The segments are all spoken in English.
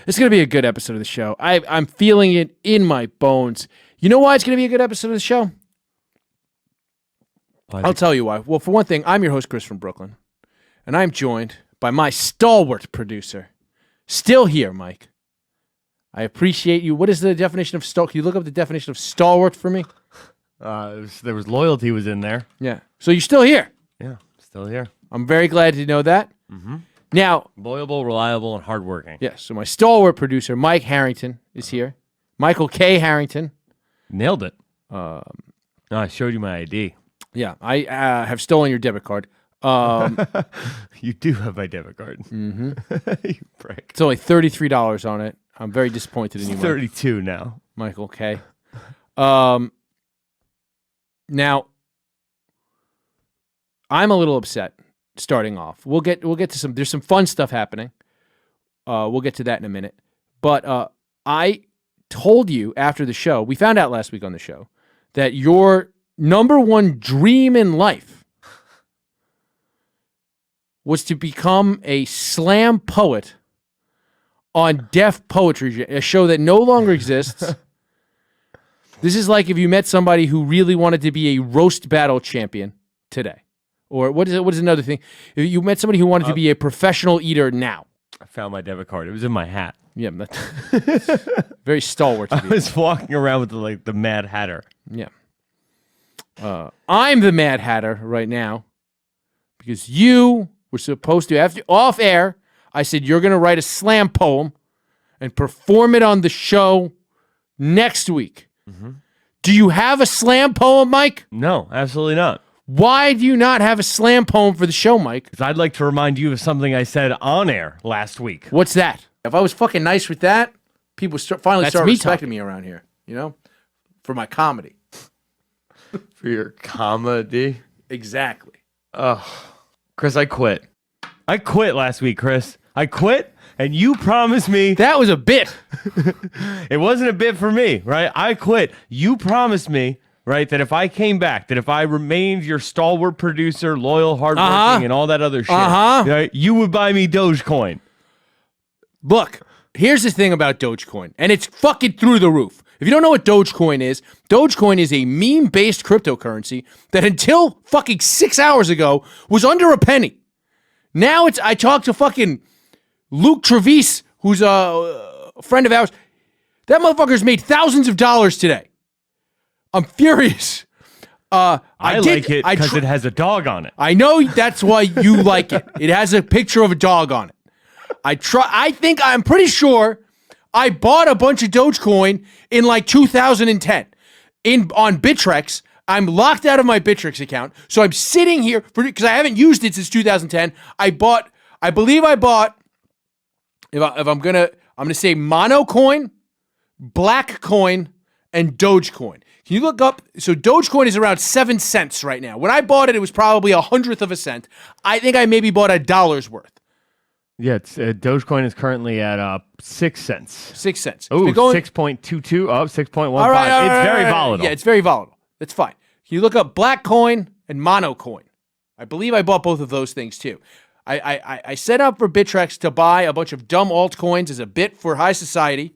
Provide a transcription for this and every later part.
It's going to be a good episode of the show. I'm feeling it in my bones. You know why it's going to be a good episode of the show? I'll tell you why. Well, for one thing, I'm your host, Chris from Brooklyn, and I'm joined by my stalwart producer. Still here, Mike. I appreciate you. What is the definition of stalwart? Can you look up the definition of stalwart for me? There was loyalty was in there. Yeah. So you're still here. Yeah, still here. I'm very glad to know that. Mm-hmm. Now, loyal, reliable, and hardworking. Yes. So my stalwart producer, Mike Harrington, is here. Michael K. Harrington. Nailed it. I showed you my ID. Yeah, I have stolen your debit card. You do have my debit card. Mm-hmm. You prick. It's only $33 on it. I'm very disappointed in you, It's 32 now. Michael K. Now, I'm a little upset starting off. We'll get to some. There's some fun stuff happening. We'll get to that in a minute. But I told you after the show, we found out last week on the show, that your number one dream in life was to become a slam poet on Def Poetry, a show that no longer exists. This is like if you met somebody who really wanted to be a roast battle champion today. Or what is another thing? If you met somebody who wanted to be a professional eater now. I found my debit card. It was in my hat. Yeah, that's very stalwart. I was walking around with the Mad Hatter. Yeah. I'm the Mad Hatter right now because you were supposed to, after off air, I said you're going to write a slam poem and perform it on the show next week. Mm-hmm. Do you have a slam poem, Mike? No, absolutely not. Why do you not have a slam poem for the show, Mike? Because I'd like to remind you of something I said on air last week. What's that? If I was fucking nice with that, people finally start respecting me around here, you know? For my comedy. For your comedy? Exactly. Chris, I quit. I quit last week, Chris. I quit, and you promised me... That was a bit. It wasn't a bit for me, right? I quit. You promised me, right, that if I came back, that if I remained your stalwart producer, loyal, hardworking, and all that other shit, right, you would buy me Dogecoin. Look, here's the thing about Dogecoin, and it's fucking through the roof. If you don't know what Dogecoin is a meme-based cryptocurrency that until fucking 6 hours ago was under a penny. Now I talked to fucking Luke Trevice, who's a friend of ours. That motherfucker's made thousands of dollars today. I'm furious. I like it because it has a dog on it. I know that's why you like it. It has a picture of a dog on it. I'm pretty sure I bought a bunch of Dogecoin in like 2010 on Bittrex. I'm locked out of my Bittrex account, so I'm sitting here because I haven't used it since 2010. I believe I bought. If I'm gonna say Monocoin, Black Coin, and Dogecoin. Can you look up? So Dogecoin is around 7 cents right now. When I bought it, it was probably 1/100 of a cent. I think I maybe bought $1 worth. Yeah, Dogecoin is currently at 6 cents. 6 cents. Oh, 6.22. Oh, 6.15. All right, it's very volatile. Yeah, it's very volatile. That's fine. Can you look up Black Coin and Monocoin? I believe I bought both of those things too. I set up for Bittrex to buy a bunch of dumb altcoins as a bit for high society,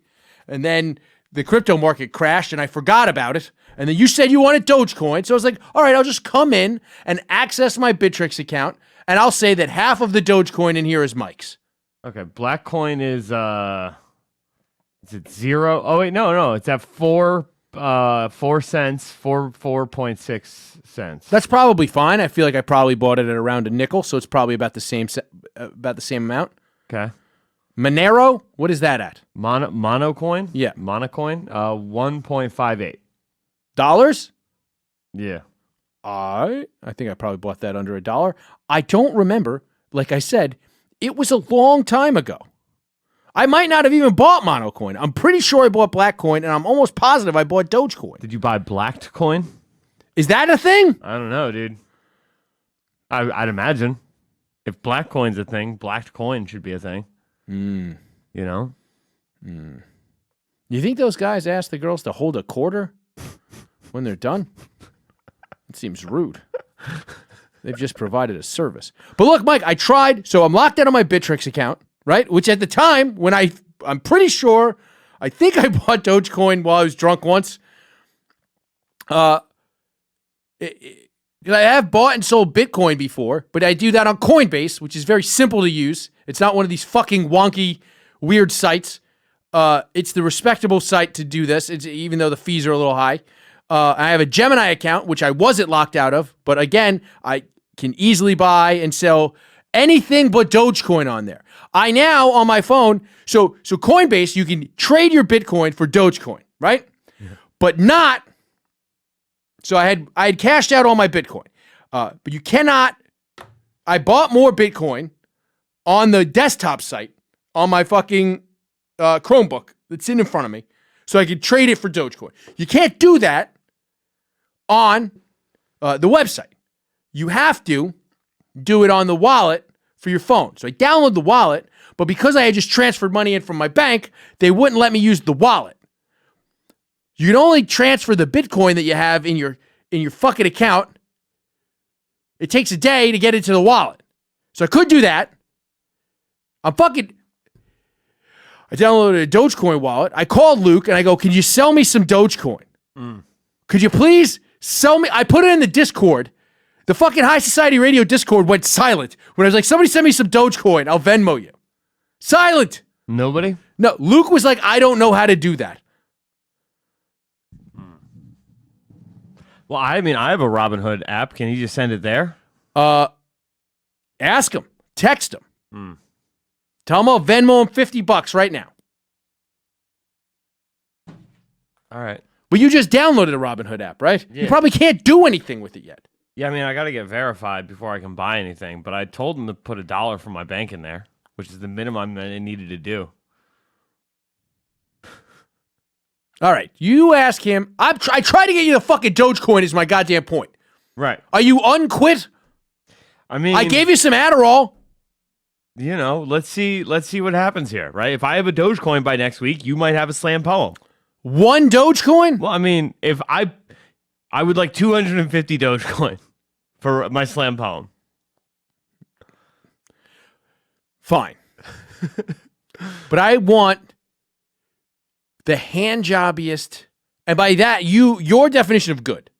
and then the crypto market crashed and I forgot about it. And then you said you wanted Dogecoin, so I was like, all right, I'll just come in and access my Bittrex account, and I'll say that half of the Dogecoin in here is Mike's. Okay, Black Coin is it 0? Oh wait, no, it's at 4 cents, 4.6 cents. That's probably fine. I feel like I probably bought it at around a nickel, so it's probably about the same amount. Okay. Monero, what is that at? Monocoin? Yeah. Monocoin, 1.58. Dollars? Yeah. I think I probably bought that under $1. I don't remember. Like I said, it was a long time ago. I might not have even bought Monocoin. I'm pretty sure I bought Black Coin, and I'm almost positive I bought Dogecoin. Did you buy Blacked Coin? Is that a thing? I don't know, dude. I'd imagine. If Black Coin's a thing, Blacked Coin should be a thing. You know? You think those guys ask the girls to hold a quarter when they're done? It seems rude. They've just provided a service. But look, Mike, I tried. So I'm locked out of my Bittrex account, right? Which at the time, when I I'm pretty sure. I think I bought Dogecoin while I was drunk once. I have bought and sold Bitcoin before, but I do that on Coinbase, which is very simple to use. It's not one of these fucking wonky, weird sites. It's the respectable site to do this, even though the fees are a little high. I have a Gemini account, which I wasn't locked out of, but again, I can easily buy and sell anything but Dogecoin on there. I now, on my phone, so Coinbase, you can trade your Bitcoin for Dogecoin, right? Yeah. But not, so I had cashed out all my Bitcoin, but you cannot, I bought more Bitcoin on the desktop site on my fucking Chromebook that's in front of me, so I could trade it for Dogecoin. You can't do that on the website. You have to do it on the wallet for your phone. So I download the wallet, but because I had just transferred money in from my bank, they wouldn't let me use the wallet. You can only transfer the Bitcoin that you have in your fucking account. It takes a day to get into the wallet. So I could do that. I downloaded a Dogecoin wallet. I called Luke and I go, can you sell me some Dogecoin? Could you please sell me? I put it in the Discord. The fucking High Society Radio Discord went silent when I was like, somebody send me some Dogecoin. I'll Venmo you. Silent. Nobody? No, Luke was like, I don't know how to do that. Well, I mean, I have a Robinhood app. Can you just send it there? Ask him. Text him. Tell him I'll Venmo him $50 right now. All right. But you just downloaded a Robinhood app, right? Yeah. You probably can't do anything with it yet. Yeah, I mean, I got to get verified before I can buy anything, but I told him to put $1 from my bank in there, which is the minimum that I needed to do. All right, you ask him. I try to get you the fucking Dogecoin is my goddamn point. Right. Are you unquit? I mean, I gave you some Adderall. You know, let's see what happens here, right? If I have a Dogecoin by next week, you might have a slam poem. One Dogecoin? Well, I mean, if I would like 250 Dogecoin for my slam poem. Fine. But I want the hand jobbiest, and by that, your definition of good.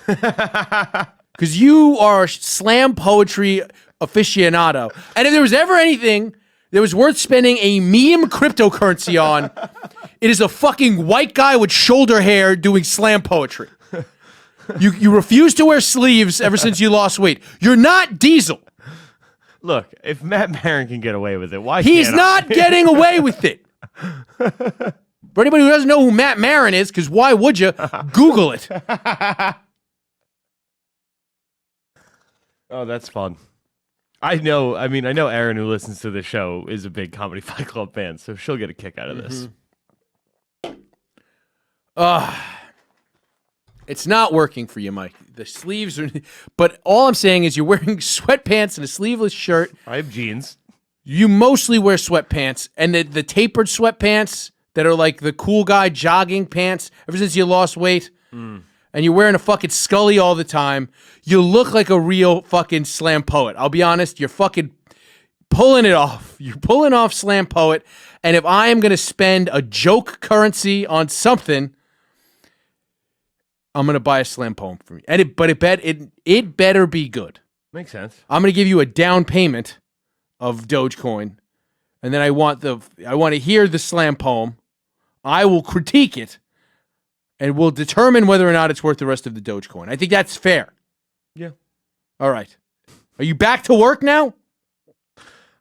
Because you are slam poetry aficionado. And if there was ever anything that was worth spending a meme cryptocurrency on, it is a fucking white guy with shoulder hair doing slam poetry. You refuse to wear sleeves ever since you lost weight. You're not Diesel. Look, if Matt Maron can get away with it, why He's can't not getting away with it. For anybody who doesn't know who Matt Maron is, because why would you? Google it. Oh, that's fun. I know Erin, who listens to the show, is a big Comedy Fight Club fan, so she'll get a kick out of this. It's not working for you, Mike. The sleeves are... But all I'm saying is you're wearing sweatpants and a sleeveless shirt. I have jeans. You mostly wear sweatpants, and the tapered sweatpants that are like the cool guy jogging pants ever since you lost weight. And you're wearing a fucking Scully all the time. You look like a real fucking slam poet. I'll be honest, you're fucking pulling it off. You're pulling off slam poet. And if I am going to spend a joke currency on something, I'm going to buy a slam poem for me. And it better be good. Makes sense. I'm going to give you a down payment of Dogecoin. And then I want to hear the slam poem. I will critique it. And we'll determine whether or not it's worth the rest of the Dogecoin. I think that's fair. Yeah. All right. Are you back to work now?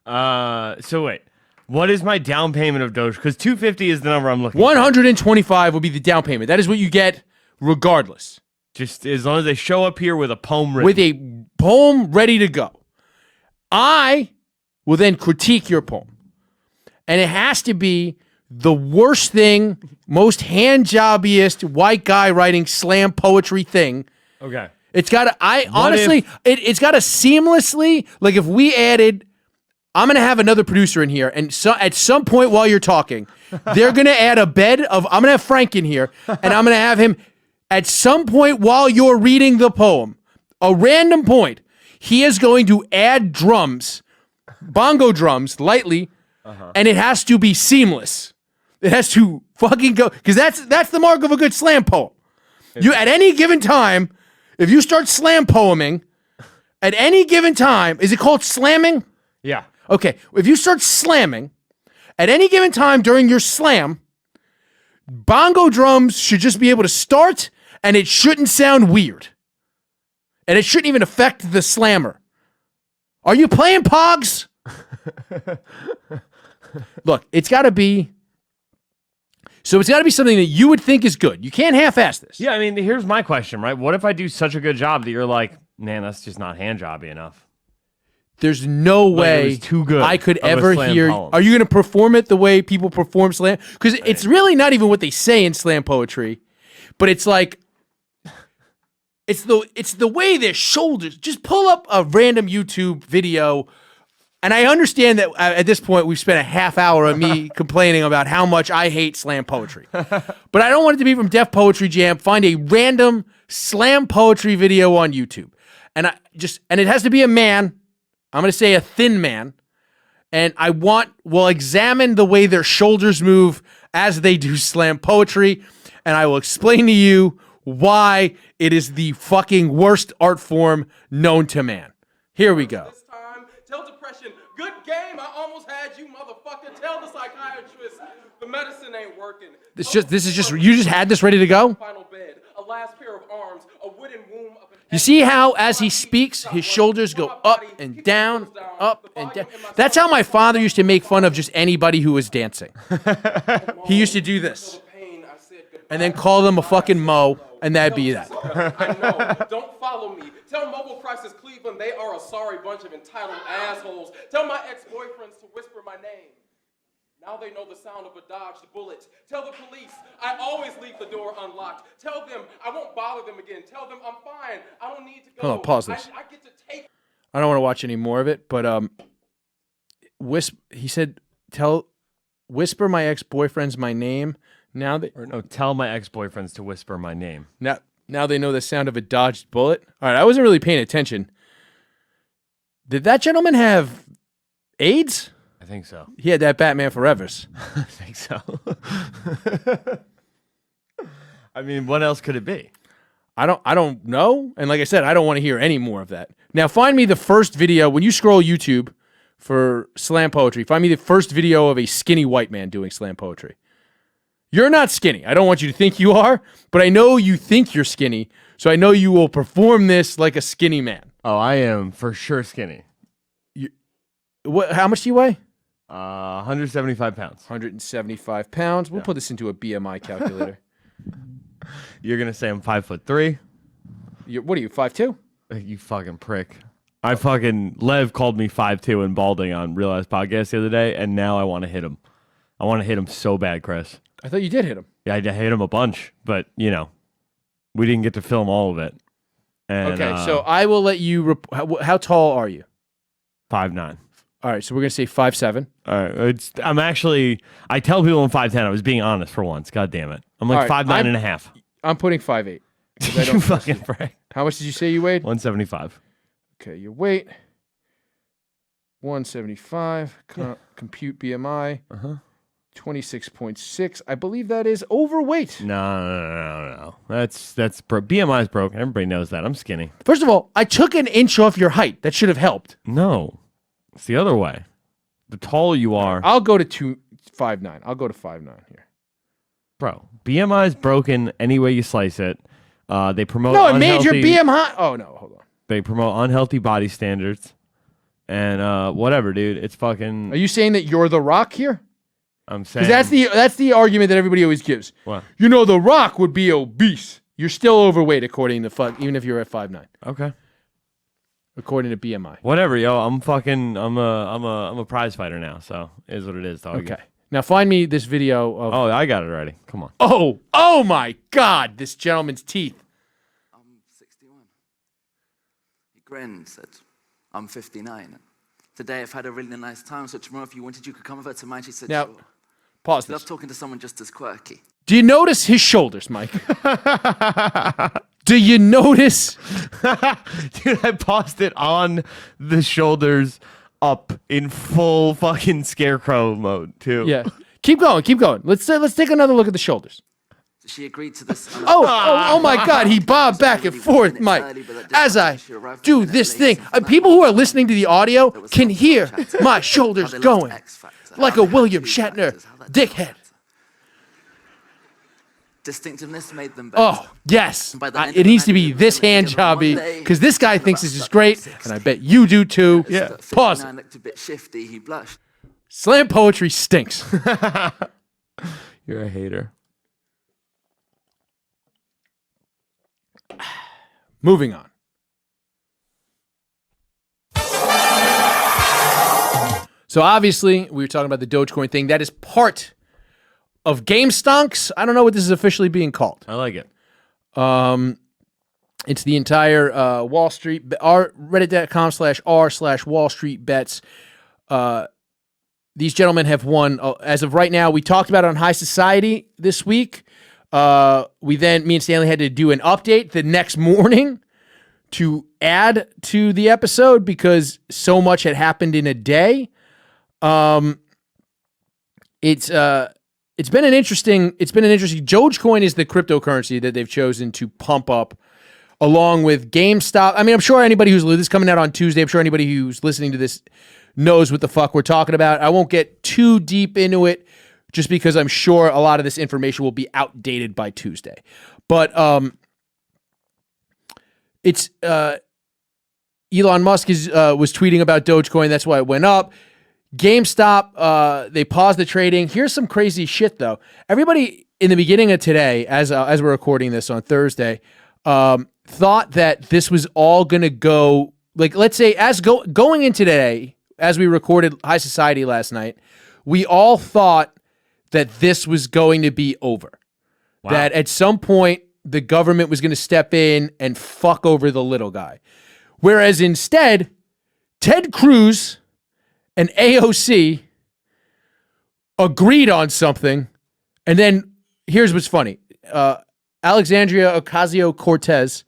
So wait. What is my down payment of Doge? Because 250 is the number I'm looking 125 will be the down payment. That is what you get regardless. Just as long as they show up here with a poem written. With a poem ready to go. I will then critique your poem. And it has to be the worst thing, most hand-jobbiest white guy writing slam poetry thing. Okay. It's got to, it's got to seamlessly, like if we added, I'm going to have another producer in here, and so at some point while you're talking, they're going to add I'm going to have Frank in here, and I'm going to have him, at some point while you're reading the poem, a random point, he is going to add drums, bongo drums, lightly, and it has to be seamless. It has to fucking go, because that's the mark of a good slam poem. You at any given time, if you start slam poeming, at any given time, is it called slamming? Yeah. Okay, if you start slamming, at any given time during your slam, bongo drums should just be able to start, and it shouldn't sound weird. And it shouldn't even affect the slammer. Are you playing Pogs? Look, it's got to be something that you would think is good. You can't half-ass this. Yeah, I mean, here's my question, right? What if I do such a good job that you're like, man, that's just not hand jobby enough? There's no way too good I could ever hear. poem. Are you going to perform it the way people perform slam? Because it's really not even what they say in slam poetry, but it's like it's the way their shoulders. Just pull up a random YouTube video, and I understand that at this point we've spent a half hour of me complaining about how much I hate slam poetry, but I don't want it to be from Def Poetry Jam. Find a random slam poetry video on YouTube, and it has to be a man. I'm going to say a thin man, and we'll examine the way their shoulders move as they do slam poetry, and I will explain to you why it is the fucking worst art form known to man. Here we go. This time, tell depression, good game, I almost had you, motherfucker. Tell the psychiatrist, the medicine ain't working. You just had this ready to go? Final bed, a last pair of arms, a wooden womb of an You see how, as he speaks, his shoulders go up and down, up and down. That's how my father used to make fun of just anybody who was dancing. He used to do this. And then call them a fucking mo, and that'd be that. I know, don't follow me. Tell Mobile Crisis Cleveland they are a sorry bunch of entitled assholes. Tell my ex-boyfriends to whisper my name. Now they know the sound of a dodged bullet. Tell the police I always leave the door unlocked. Tell them I won't bother them again. Tell them I'm fine. I don't need to go. Hold on, pause this. I get to take. I don't want to watch any more of it, but he said, whisper my ex-boyfriends my name. Tell my ex-boyfriends to whisper my name. Now they know the sound of a dodged bullet. All right, I wasn't really paying attention. Did that gentleman have AIDS? I think so. He had that Batman Forevers. I think so. I mean, what else could it be? I don't know. And like I said, I don't want to hear any more of that. Now find me the first video. When you scroll YouTube for slam poetry, find me the first video of a skinny white man doing slam poetry. You're not skinny. I don't want you to think you are, but I know you think you're skinny, so I know you will perform this like a skinny man. Oh, I am for sure skinny. How much do you weigh? 175 pounds. 175 pounds. We'll put this into a BMI calculator. You're going to say I'm 5'3"? What are you, 5'2"? You fucking prick. Lev called me 5'2" and balding on Real Ass Podcast the other day, and now I want to hit him. I want to hit him so bad, Chris. I thought you did hit him. Yeah, I hit him a bunch, but, we didn't get to film all of it. And, okay, so I will let you... how tall are you? 5'9". All right, so we're going to say 5'7". All right, I tell people I'm 5'10". I was being honest for once. God damn it. I'm like 5'9" and a half. I'm putting 5'8". You fucking prick. How much did you say you weighed? 175. Okay, your weight. 175. Compute BMI. 26.6. I believe that is overweight. No. That's BMI is broken. Everybody knows that. I'm skinny. First of all, I took an inch off your height. That should have helped. No. It's the other way. The taller you are. I'll go to 5'9". I'll go to 5'9" here. Bro, BMI is broken any way you slice it. They promote it made your BMI. Oh, no. Hold on. They promote unhealthy body standards. And whatever, dude. It's fucking... Are you saying that you're The Rock here? I'm saying... Because that's the argument that everybody always gives. What? The Rock would be obese. You're still overweight according to even if you're at 5'9". Okay. According to BMI. Whatever, yo. I'm a prize fighter now, so it is what it is, dog. Okay. Now find me this video of... Oh, I got it already. Come on. Oh my God, this gentleman's teeth. I'm 61. He grinned, said, I'm 59. Today I've had a really nice time, so tomorrow if you wanted, you could come over to mine. She said, now, sure. Pause I love this. talking to someone just as quirky. Do you notice his shoulders, Mike? Do you notice? Dude, I paused it on the shoulders up in full fucking scarecrow mode, too. Yeah. Keep going. Let's take another look at the shoulders. She agreed to this. Oh my God! He bobbed back and forth, Mike, as I do this thing. People who are listening to the audio can hear my shoulders going like a William Shatner dickhead. Distinctiveness made them better. Oh yes, it needs to be this hand jobby because this guy thinks this is great, and I bet you do too. Yeah. Pause. Looked a bit shifty. He blushed. Slam poetry stinks. You're a hater. Moving on. So obviously, we were talking about the Dogecoin thing. That is part of Gamestonks. I don't know what this is officially being called. I like it. It's the entire Wall Street, reddit.com/r/Wall Street bets. These gentlemen have won, as of right now, we talked about it on High Society this week. Me and Stanley had to do an update the next morning to add to the episode because so much had happened in a day. It's been an interesting Dogecoin is the cryptocurrency that they've chosen to pump up along with GameStop. I mean, I'm sure anybody this is coming out on Tuesday. I'm sure anybody who's listening to this knows what the fuck we're talking about. I won't get too deep into it just because I'm sure a lot of this information will be outdated by Tuesday. But it's Elon Musk was tweeting about Dogecoin. That's why it went up. GameStop, they paused the trading. Here's some crazy shit, though. Everybody in the beginning of today, as we're recording this on Thursday, thought that this was all going to go, like, let's say, going into today, as we recorded High Society last night, we all thought that this was going to be over. Wow. That at some point, the government was going to step in and fuck over the little guy. Whereas instead, Ted Cruz and AOC agreed on something. And then here's what's funny. Alexandria Ocasio-Cortez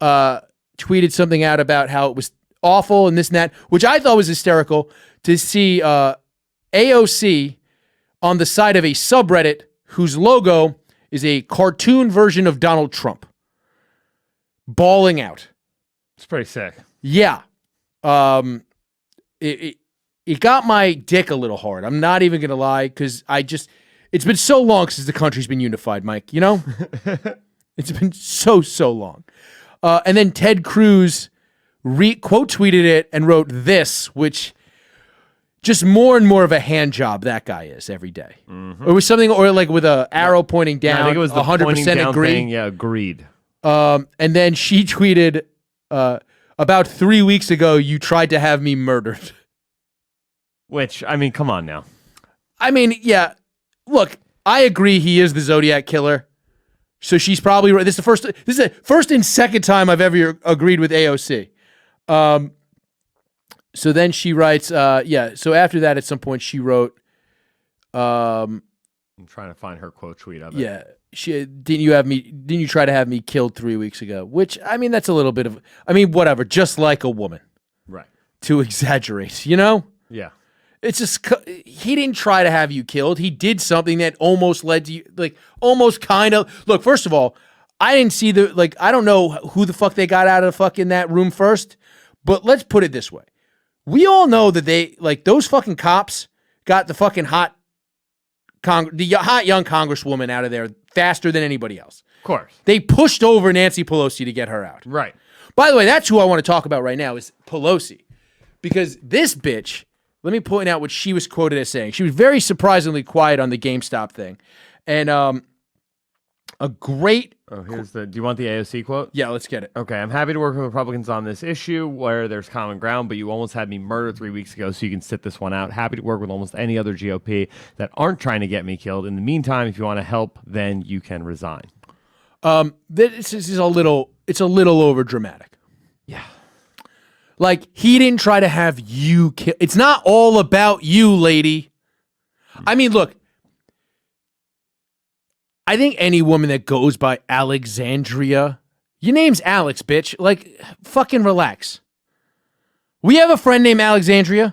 tweeted something out about how it was awful and this and that, which I thought was hysterical to see AOC on the side of a subreddit whose logo is a cartoon version of Donald Trump. Bawling out. It's pretty sick. Yeah. It got my dick a little hard. I'm not even going to lie because it's been so long since the country's been unified, Mike, you know? It's been so long. And then Ted Cruz quote tweeted it and wrote this, which just more and more of a hand job that guy is every day. Mm-hmm. It was something, or like with an arrow pointing down. I think it was the 100% agree. Thing. Yeah, agreed. And then she tweeted, about 3 weeks ago, you tried to have me murdered. Which, I mean, come on now. I mean, yeah. Look, I agree he is the Zodiac killer. So she's probably right. This is the first and second time I've ever agreed with AOC. So then she writes, so after that, at some point, she wrote, I'm trying to find her quote tweet of it. Yeah. Didn't you try to have me killed 3 weeks ago? Which, I mean, that's a little bit of, whatever, just like a woman. Right. To exaggerate, you know? Yeah. It's just, he didn't try to have you killed. He did something that almost led to you, like, almost kind of. Look, first of all, I didn't see I don't know who the fuck they got out of fucking that room first, but let's put it this way. We all know that those fucking cops got the fucking hot young congresswoman out of there faster than anybody else. Of course. They pushed over Nancy Pelosi to get her out. Right. By the way, that's who I want to talk about right now is Pelosi. Because this bitch, let me point out what she was quoted as saying. She was very surprisingly quiet on the GameStop thing. And a great... Oh, do you want the AOC quote? Yeah, let's get it. Okay, I'm happy to work with Republicans on this issue where there's common ground, but you almost had me murdered 3 weeks ago, so you can sit this one out. Happy to work with almost any other GOP that aren't trying to get me killed. In the meantime, if you want to help, then you can resign. This is a little over dramatic. Yeah. Like, he didn't try to have you kill. It's not all about you, lady. I mean, look. I think any woman that goes by Alexandria, your name's Alex, bitch. Like, fucking relax. We have a friend named Alexandria.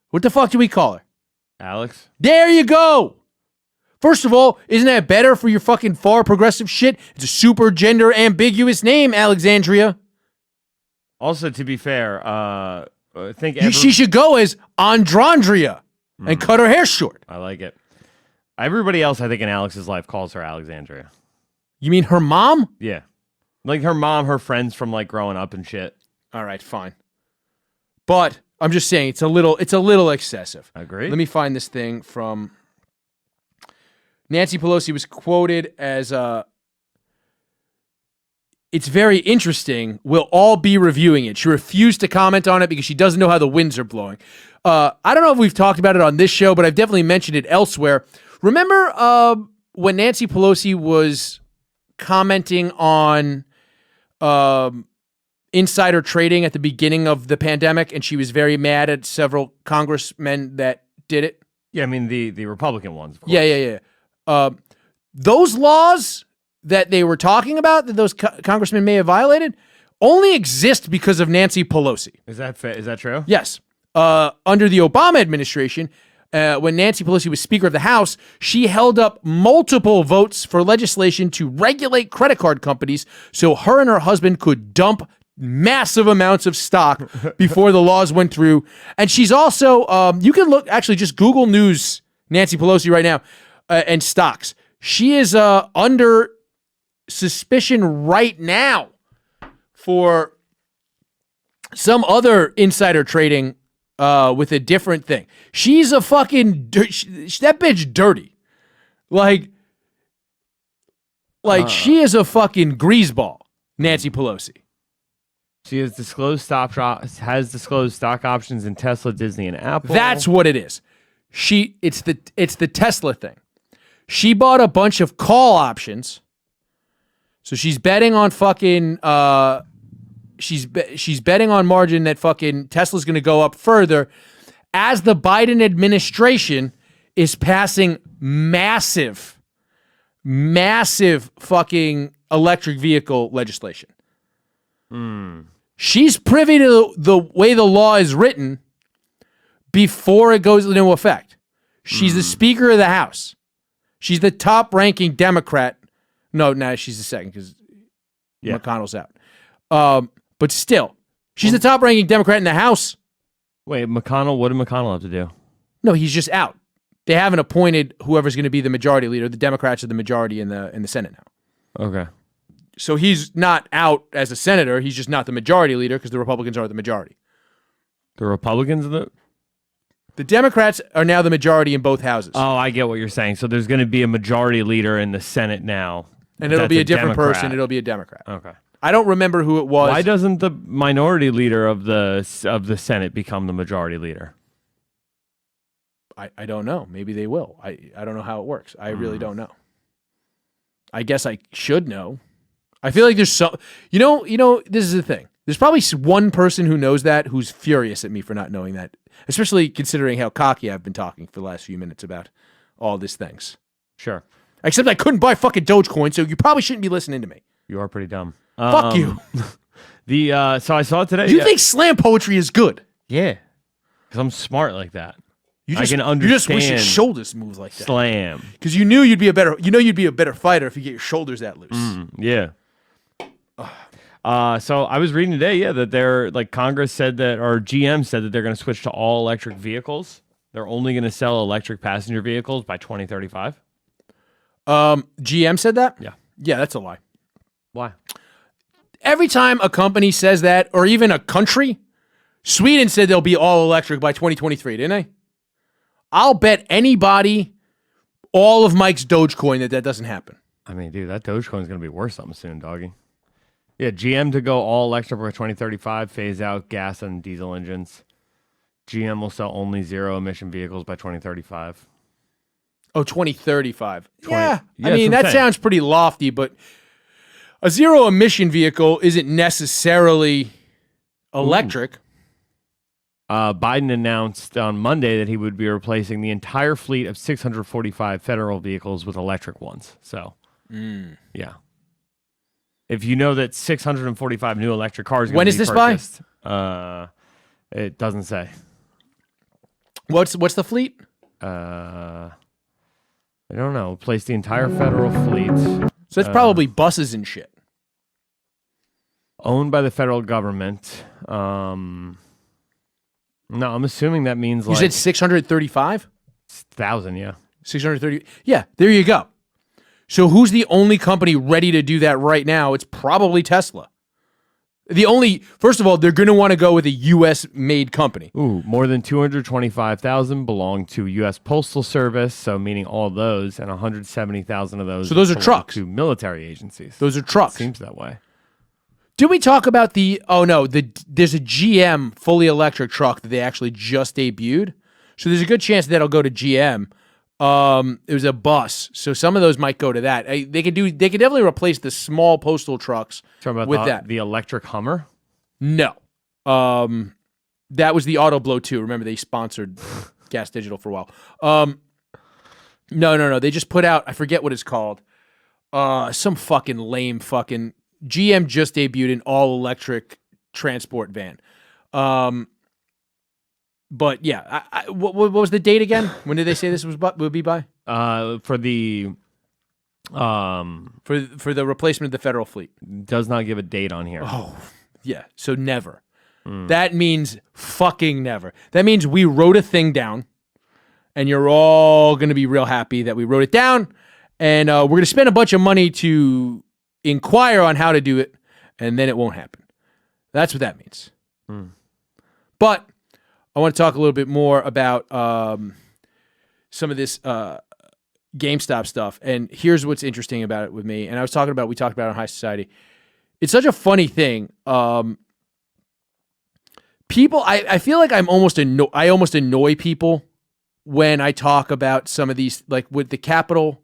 What the fuck do we call her? Alex? There you go. First of all, isn't that better for your fucking far progressive shit? It's a super gender ambiguous name, Alexandria. Also, to be fair, I think she should go as Andrandria and cut her hair short. I like it. Everybody else, I think, in Alex's life calls her Alexandria. You mean her mom? Yeah. Like her mom, her friends from like growing up and shit. All right, fine. But I'm just saying it's a little excessive. I agree. Let me find this thing from Nancy Pelosi was quoted as it's very interesting. We'll all be reviewing it. She refused to comment on it because she doesn't know how the winds are blowing. I don't know if we've talked about it on this show, but I've definitely mentioned it elsewhere. Remember when Nancy Pelosi was commenting on insider trading at the beginning of the pandemic, and she was very mad at several congressmen that did it? Yeah, I mean the Republican ones. Of course. Yeah. Those laws that they were talking about that those congressmen may have violated only exist because of Nancy Pelosi. Is that true? Yes. Under the Obama administration, when Nancy Pelosi was Speaker of the House, she held up multiple votes for legislation to regulate credit card companies so her and her husband could dump massive amounts of stock before the laws went through. And she's also, you can just Google News Nancy Pelosi right now and stocks. She is under suspicion right now for some other insider trading with a different thing. She's a fucking that bitch dirty. Like she is a fucking greaseball, Nancy Pelosi. She has disclosed stock options in Tesla, Disney, and Apple. That's what it is. It's the Tesla thing. She bought a bunch of call options. So she's betting on fucking she's betting on margin that fucking Tesla's going to go up further as the Biden administration is passing massive fucking electric vehicle legislation. She's privy to the way the law is written before it goes into effect. She's the Speaker of the House. She's the top-ranking Democrat. No, she's the second because McConnell's out. But still, she's the top-ranking Democrat in the House. Wait, McConnell? What did McConnell have to do? No, he's just out. They haven't appointed whoever's going to be the majority leader. The Democrats are the majority in the Senate now. Okay. So he's not out as a senator. He's just not the majority leader because the Republicans are the majority. The Republicans are the Democrats are now the majority in both houses. Oh, I get what you're saying. So there's going to be a majority leader in the Senate now. And it'll be a different person. It'll be a Democrat. Okay. I don't remember who it was. Why doesn't the minority leader of the Senate become the majority leader? I don't know. Maybe they will. I don't know how it works. I really don't know. I guess I should know. I feel like there's some, you know, this is the thing. There's probably one person who knows that who's furious at me for not knowing that, especially considering how cocky I've been talking for the last few minutes about all these things. Sure. Except I couldn't buy fucking Dogecoin, so you probably shouldn't be listening to me. You are pretty dumb. Fuck you. So I saw it today. You think slam poetry is good? Yeah. Because I'm smart like that. I can understand. You just wish your shoulders move like that. Slam. Because you knew you'd be a better fighter if you get your shoulders that loose. Yeah. So I was reading today, that Congress said that, or GM said that they're going to switch to all electric vehicles. They're only going to sell electric passenger vehicles by 2035. GM said that? Yeah. Yeah, that's a lie. Why? Every time a company says that, or even a country, Sweden said they'll be all electric by 2023, didn't they? I'll bet anybody all of Mike's Dogecoin that doesn't happen. I mean, dude, that Dogecoin is going to be worth something soon, doggy. Yeah, GM to go all electric by 2035, phase out gas and diesel engines. GM will sell only zero-emission vehicles by 2035. Oh, 2035. Yeah, yeah, I mean, that sounds pretty lofty, but a zero-emission vehicle isn't necessarily electric. Biden announced on Monday that he would be replacing the entire fleet of 645 federal vehicles with electric ones. So, yeah. If you know that 645 new electric cars are going to be purchased. When is this by? It doesn't say. What's the fleet? I don't know. Place the entire federal fleet. So that's probably buses and shit. Owned by the federal government. No, I'm assuming that means You said 635? 1,000, yeah. 630. Yeah, there you go. So who's the only company ready to do that right now? It's probably Tesla. First of all, they're going to want to go with a U.S.-made company. Ooh, more than 225,000 belong to U.S. Postal Service, so meaning all those, and 170,000 of those. So those are trucks. To military agencies. Those are trucks. Seems that way. Did we talk about there's a GM fully electric truck that they actually just debuted. So there's a good chance that'll go to GM. It was a bus, so some of those might go to that. They could definitely replace the small postal trucks with that. The electric Hummer? No. That was the Auto Blow 2. Remember, they sponsored Gas Digital for a while. No. They just put out, I forget what it's called. Some fucking lame fucking GM just debuted an all-electric transport van. But yeah, what was the date again? When did they say this would be by? For the replacement of the federal fleet. Does not give a date on here. Oh, yeah. So never. That means fucking never. That means we wrote a thing down, and you're all going to be real happy that we wrote it down, and we're going to spend a bunch of money to inquire on how to do it, and then it won't happen. That's what that means. But I want to talk a little bit more about some of this GameStop stuff. And here's what's interesting about it with me. And we talked about it on High Society. It's such a funny thing. People, I feel like I almost annoy people when I talk about some of these, like with the Capitol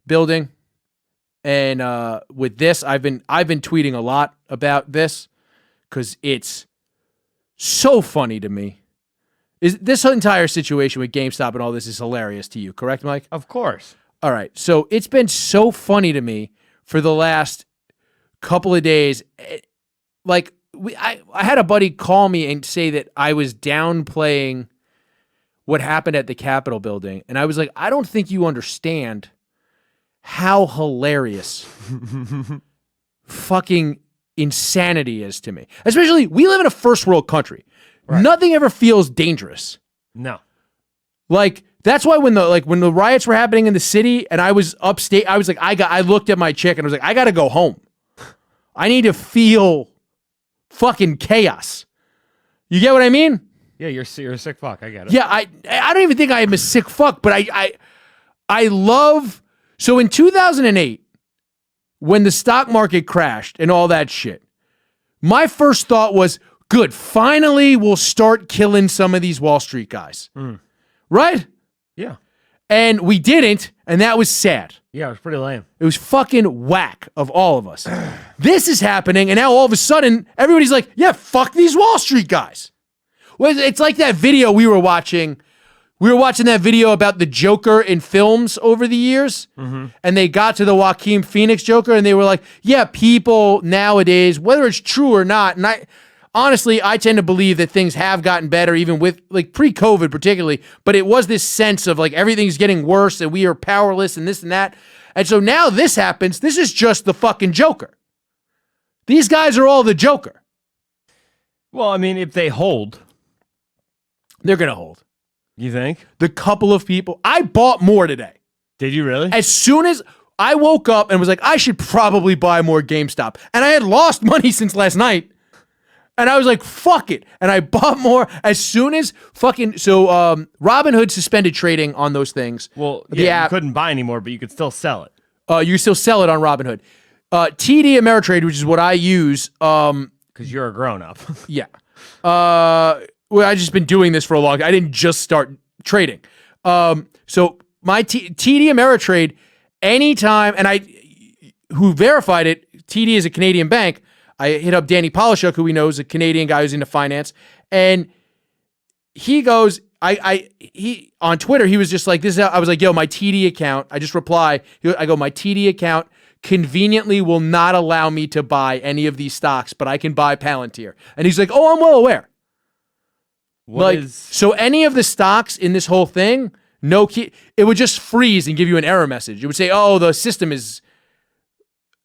building and with this. I've been tweeting a lot about this because it's so funny to me. Is this entire situation with GameStop and all this is hilarious to you, correct, Mike? Of course. All right. So it's been so funny to me for the last couple of days. Like I had a buddy call me and say that I was downplaying what happened at the Capitol building. And I was like, I don't think you understand how hilarious fucking insanity is to me. Especially, we live in a first world country. Right. Nothing ever feels dangerous. No. Like, that's why when the riots were happening in the city and I was upstate, I was like, I looked at my chick and I was like, I gotta go home. I need to feel fucking chaos. You get what I mean? Yeah, you're a sick fuck. I get it. Yeah, I don't even think I am a sick fuck, but I love. So in 2008, when the stock market crashed and all that shit, my first thought was, good, finally we'll start killing some of these Wall Street guys. Right? Yeah. And we didn't, and that was sad. Yeah, it was pretty lame. It was fucking whack of all of us. This is happening, and now all of a sudden, everybody's like, yeah, fuck these Wall Street guys. Well, it's like that video we were watching. We were watching that video about the Joker in films over the years, and they got to the Joaquin Phoenix Joker, and they were like, yeah, people nowadays, whether it's true or not, and honestly, I tend to believe that things have gotten better, even with, like, pre-COVID particularly, but it was this sense of, like, everything's getting worse, and we are powerless, and this and that. And so now this happens. This is just the fucking Joker. These guys are all the Joker. Well, I mean, if they hold. They're going to hold. You think? The couple of people. I bought more today. Did you really? As soon as I woke up and was like, I should probably buy more GameStop. And I had lost money since last night. And I was like, fuck it. And I bought more as soon as fucking... So Robinhood suspended trading on those things. Well, yeah, you couldn't buy anymore, but you could still sell it. You can still sell it on Robinhood. TD Ameritrade, which is what I use... Because you're a grown-up. Yeah. Well, I've just been doing this for a long time. I didn't just start trading. So my TD Ameritrade, anytime... And who verified it, TD is a Canadian bank... I hit up Danny Polishuk, who we know is a Canadian guy who's into finance, and he goes, he on Twitter, he was just like, this is how, I was like, yo, my TD account, I just reply, I go, my TD account conveniently will not allow me to buy any of these stocks, but I can buy Palantir. And he's like, oh, I'm well aware. So any of the stocks in this whole thing, No key. It would just freeze and give you an error message. It would say, oh, the system is...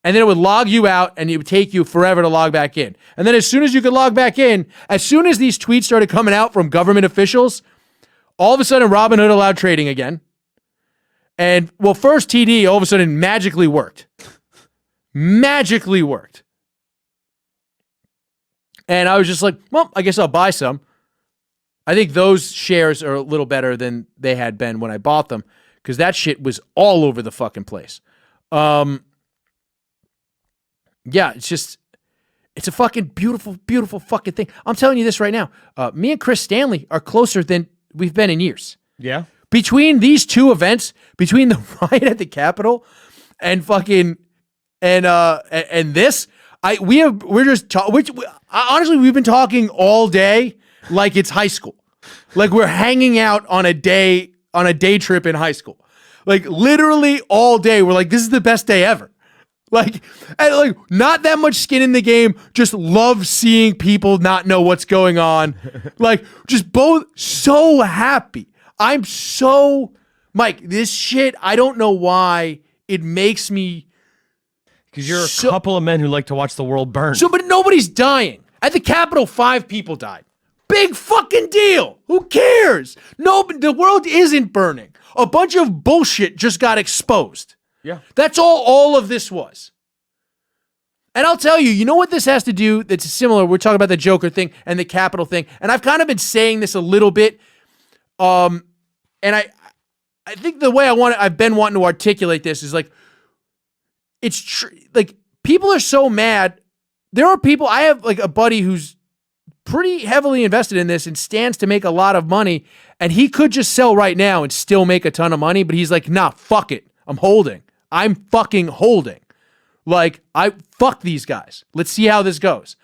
And then it would log you out, and it would take you forever to log back in. And then as soon as you could log back in, as soon as these tweets started coming out from government officials, all of a sudden Robinhood allowed trading again. And, well, first TD all of a sudden magically worked. Magically worked. And I was just like, well, I guess I'll buy some. I think those shares are a little better than they had been when I bought them, because that shit was all over the fucking place. Yeah, it's a fucking beautiful, beautiful fucking thing. I'm telling you this right now. Me and Chris Stanley are closer than we've been in years. Yeah. Between these two events, between the riot at the Capitol and fucking and this, honestly, we've been talking all day like it's high school. Like we're hanging out on a day trip in high school. Like literally all day, we're like, this is the best day ever. Like not that much skin in the game. Just love seeing people not know what's going on. Like, just both so happy. I'm so, Mike, this shit, I don't know why it makes me. Because you're a couple of men who like to watch the world burn. But nobody's dying. At the Capitol, 5 people died. Big fucking deal. Who cares? No, the world isn't burning. A bunch of bullshit just got exposed. Yeah. That's all of this was. And I'll tell you, you know what this has to do that's similar? We're talking about the Joker thing and the Capitol thing. And I've kind of been saying this a little bit. And I think the way I've been wanting to articulate this is like, it's like people are so mad. There are people, I have like a buddy who's pretty heavily invested in this and stands to make a lot of money. And he could just sell right now and still make a ton of money. But he's like, nah, fuck it. I'm holding. I'm fucking holding. Like, fuck these guys. Let's see how this goes.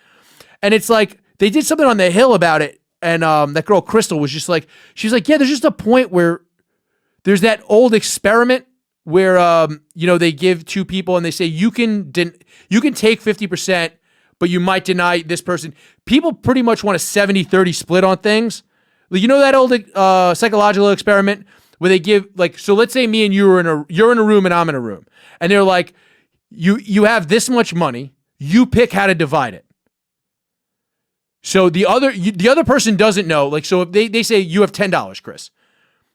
And it's like, they did something on the Hill about it. And that girl, Crystal, was just like, she's like, yeah, there's just a point where there's that old experiment where, they give 2 people and they say, you can take 50%, but you might deny this person. People pretty much want a 70-30 split on things. You know that old psychological experiment where they give, like, so let's say me and you are you're in a room and I'm in a room. And they're like, you have this much money, you pick how to divide it. So the other person doesn't know. Like, so if they say you have $10, Chris.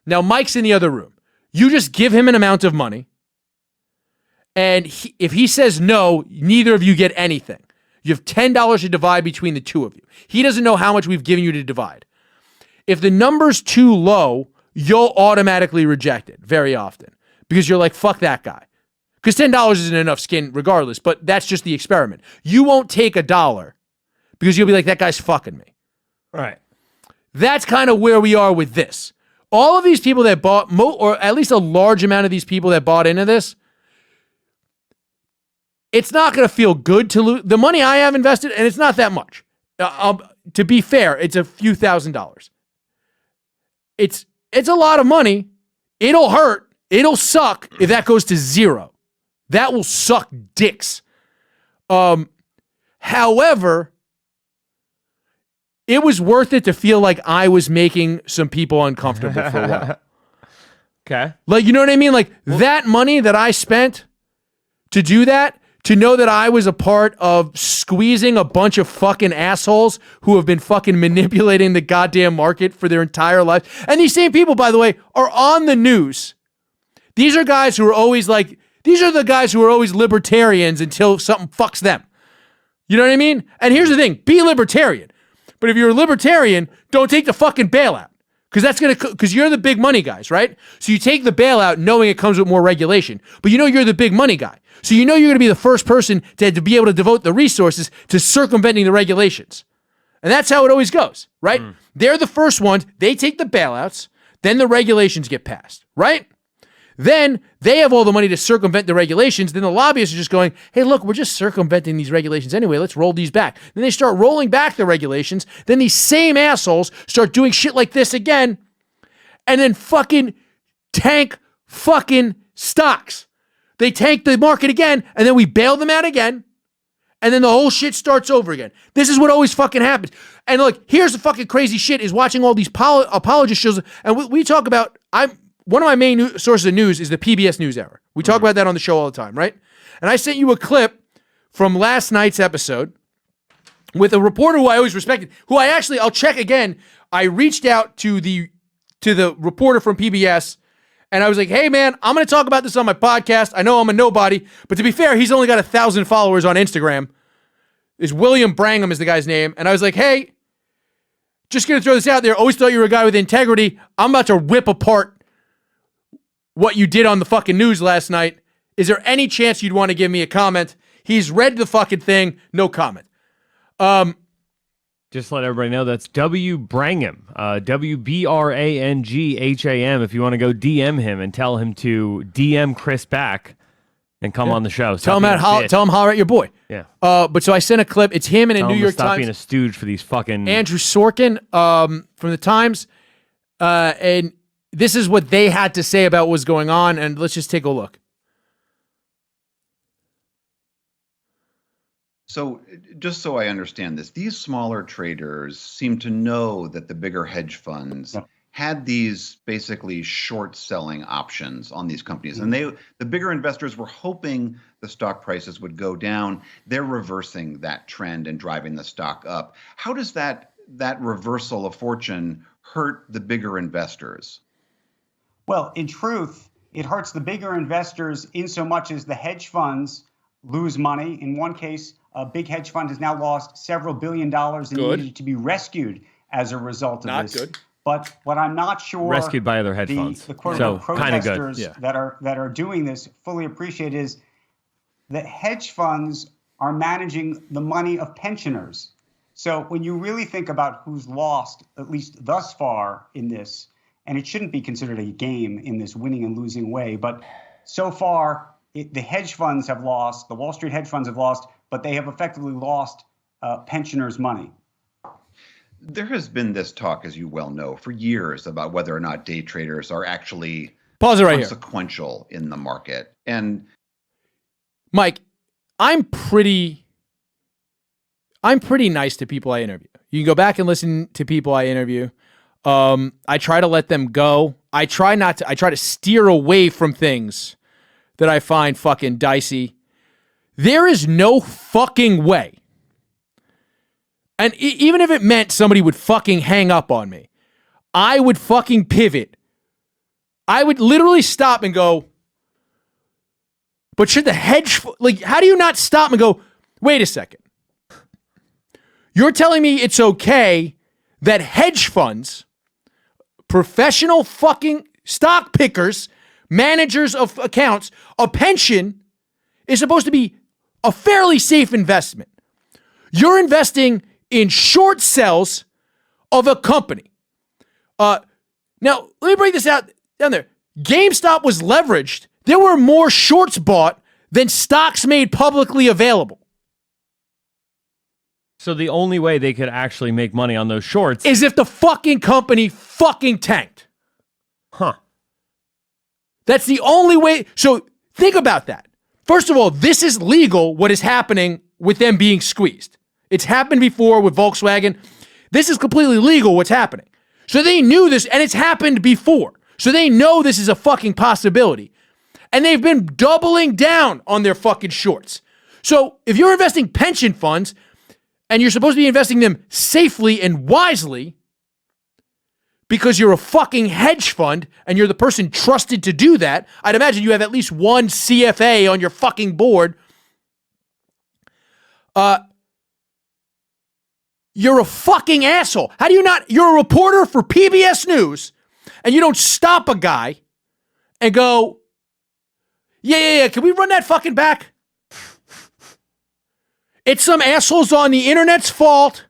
Now Mike's in the other room. You just give him an amount of money. And if he says no, neither of you get anything. You have $10 to divide between the 2 of you. He doesn't know how much we've given you to divide. If the number's too low, you'll automatically reject it very often because you're like, fuck that guy. Because $10 isn't enough skin regardless, but that's just the experiment. You won't take $1 because you'll be like, that guy's fucking me. Right. That's kind of where we are with this. All of these people that bought, or at least a large amount of these people that bought into this, it's not going to feel good to lose the money I have invested, and it's not that much. To be fair, it's a few $1,000s. It's a lot of money. It'll hurt. It'll suck if that goes to 0. That will suck dicks. However, it was worth it to feel like I was making some people uncomfortable for a while. Okay. Like, you know what I mean? Like, that money that I spent to do that, to know that I was a part of squeezing a bunch of fucking assholes who have been fucking manipulating the goddamn market for their entire life. And these same people, by the way, are on the news. These are guys who are always like, these are the guys who are always libertarians until something fucks them. You know what I mean? And here's the thing, be libertarian. But if you're a libertarian, don't take the fucking bailout. Because you're the big money guys, right? So you take the bailout knowing it comes with more regulation. But you know you're the big money guy. So you know you're going to be the first person to be able to devote the resources to circumventing the regulations. And that's how it always goes, right? They're the first ones. They take the bailouts. Then the regulations get passed, right? Then they have all the money to circumvent the regulations. Then the lobbyists are just going, hey, look, we're just circumventing these regulations anyway. Let's roll these back. Then they start rolling back the regulations. Then these same assholes start doing shit like this again. And then fucking tank fucking stocks. They tank the market again. And then we bail them out again. And then the whole shit starts over again. This is what always fucking happens. And look, here's the fucking crazy shit is watching all these apologist shows. And we talk about, one of my main sources of news is the PBS NewsHour. We talk about that on the show all the time, right? And I sent you a clip from last night's episode with a reporter who I always respected, who I'll check again. I reached out to the reporter from PBS, and I was like, hey, man, I'm going to talk about this on my podcast. I know I'm a nobody, but to be fair, he's only got 1,000 followers on Instagram. William Brangham is the guy's name. And I was like, hey, just going to throw this out there. Always thought you were a guy with integrity. I'm about to rip apart what you did on the fucking news last night. Is there any chance you'd want to give me a comment? He's read the fucking thing. No comment. Just let everybody know that's W. Brangham, WBRANGHAM. If you want to go DM him and tell him to DM Chris back and come on the show. Tell him holler at your boy. Yeah. But so I sent a clip. It's him in a New York stop Times. Being a stooge for these fucking Andrew Sorkin from the Times, and this is what they had to say about what was going on. And let's just take a look. So just so I understand this, these smaller traders seem to know that the bigger hedge funds had these basically short selling options on these companies. And the bigger investors were hoping the stock prices would go down. They're reversing that trend and driving the stock up. How does that reversal of fortune hurt the bigger investors? Well, in truth, it hurts the bigger investors in so much as the hedge funds lose money. In one case, a big hedge fund has now lost several $1 billion and needed to be rescued as a result of this. Good. But what I'm not sure rescued by other hedge funds. The protesters that are doing this fully appreciate is that hedge funds are managing the money of pensioners. So when you really think about who's lost, at least thus far in this, and it shouldn't be considered a game in this winning and losing way, but so far the hedge funds have lost, the Wall Street hedge funds have lost, but they have effectively lost pensioners' money. There has been this talk, as you well know, for years about whether or not day traders are actually consequential in the market. And Mike, I'm pretty nice to people I interview. You can go back and listen to people I interview. I try to let them go. I try to steer away from things that I find fucking dicey. There is no fucking way. And even if it meant somebody would fucking hang up on me, I would fucking pivot. I would literally stop and go, but should the how do you not stop and go, wait a second. You're telling me it's okay that hedge funds, professional fucking stock pickers, managers of accounts, a pension is supposed to be a fairly safe investment. You're investing in short sells of a company. Now, let me break this out down there. GameStop was leveraged. There were more shorts bought than stocks made publicly available. So the only way they could actually make money on those shorts is if the fucking company fucking tanked. Huh. That's the only way. So think about that. First of all, this is legal, what is happening with them being squeezed. It's happened before with Volkswagen. This is completely legal, what's happening. So they knew this, and it's happened before. So they know this is a fucking possibility. And they've been doubling down on their fucking shorts. So if you're investing pension funds, and you're supposed to be investing them safely and wisely, because you're a fucking hedge fund and you're the person trusted to do that, I'd imagine you have at least one CFA on your fucking board. You're a fucking asshole. How do you not? You're a reporter for PBS News and you don't stop a guy and go, yeah, can we run that fucking back? It's some assholes on the internet's fault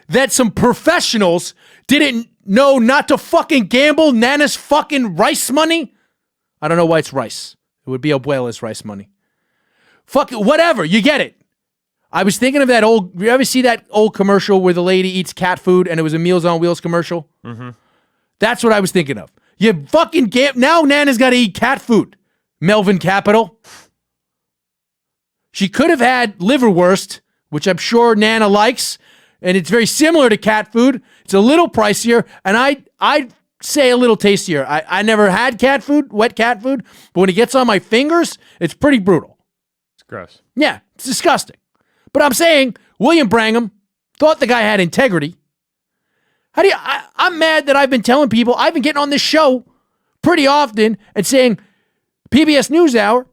that some professionals didn't know not to fucking gamble Nana's fucking rice money. I don't know why it's rice. It would be Abuela's rice money. Fuck it, whatever, you get it. I was thinking of that old, you ever see that old commercial where the lady eats cat food and it was a Meals on Wheels commercial? Mm-hmm. That's what I was thinking of. You fucking now Nana's got to eat cat food. Melvin Capital. She could have had liverwurst, which I'm sure Nana likes, and it's very similar to cat food. It's a little pricier, and I'd say a little tastier. I never had cat food, wet cat food, but when it gets on my fingers, it's pretty brutal. It's gross. Yeah, it's disgusting. But I'm saying William Brangham thought the guy had integrity. I'm mad that I've been telling people, I've been getting on this show pretty often and saying PBS NewsHour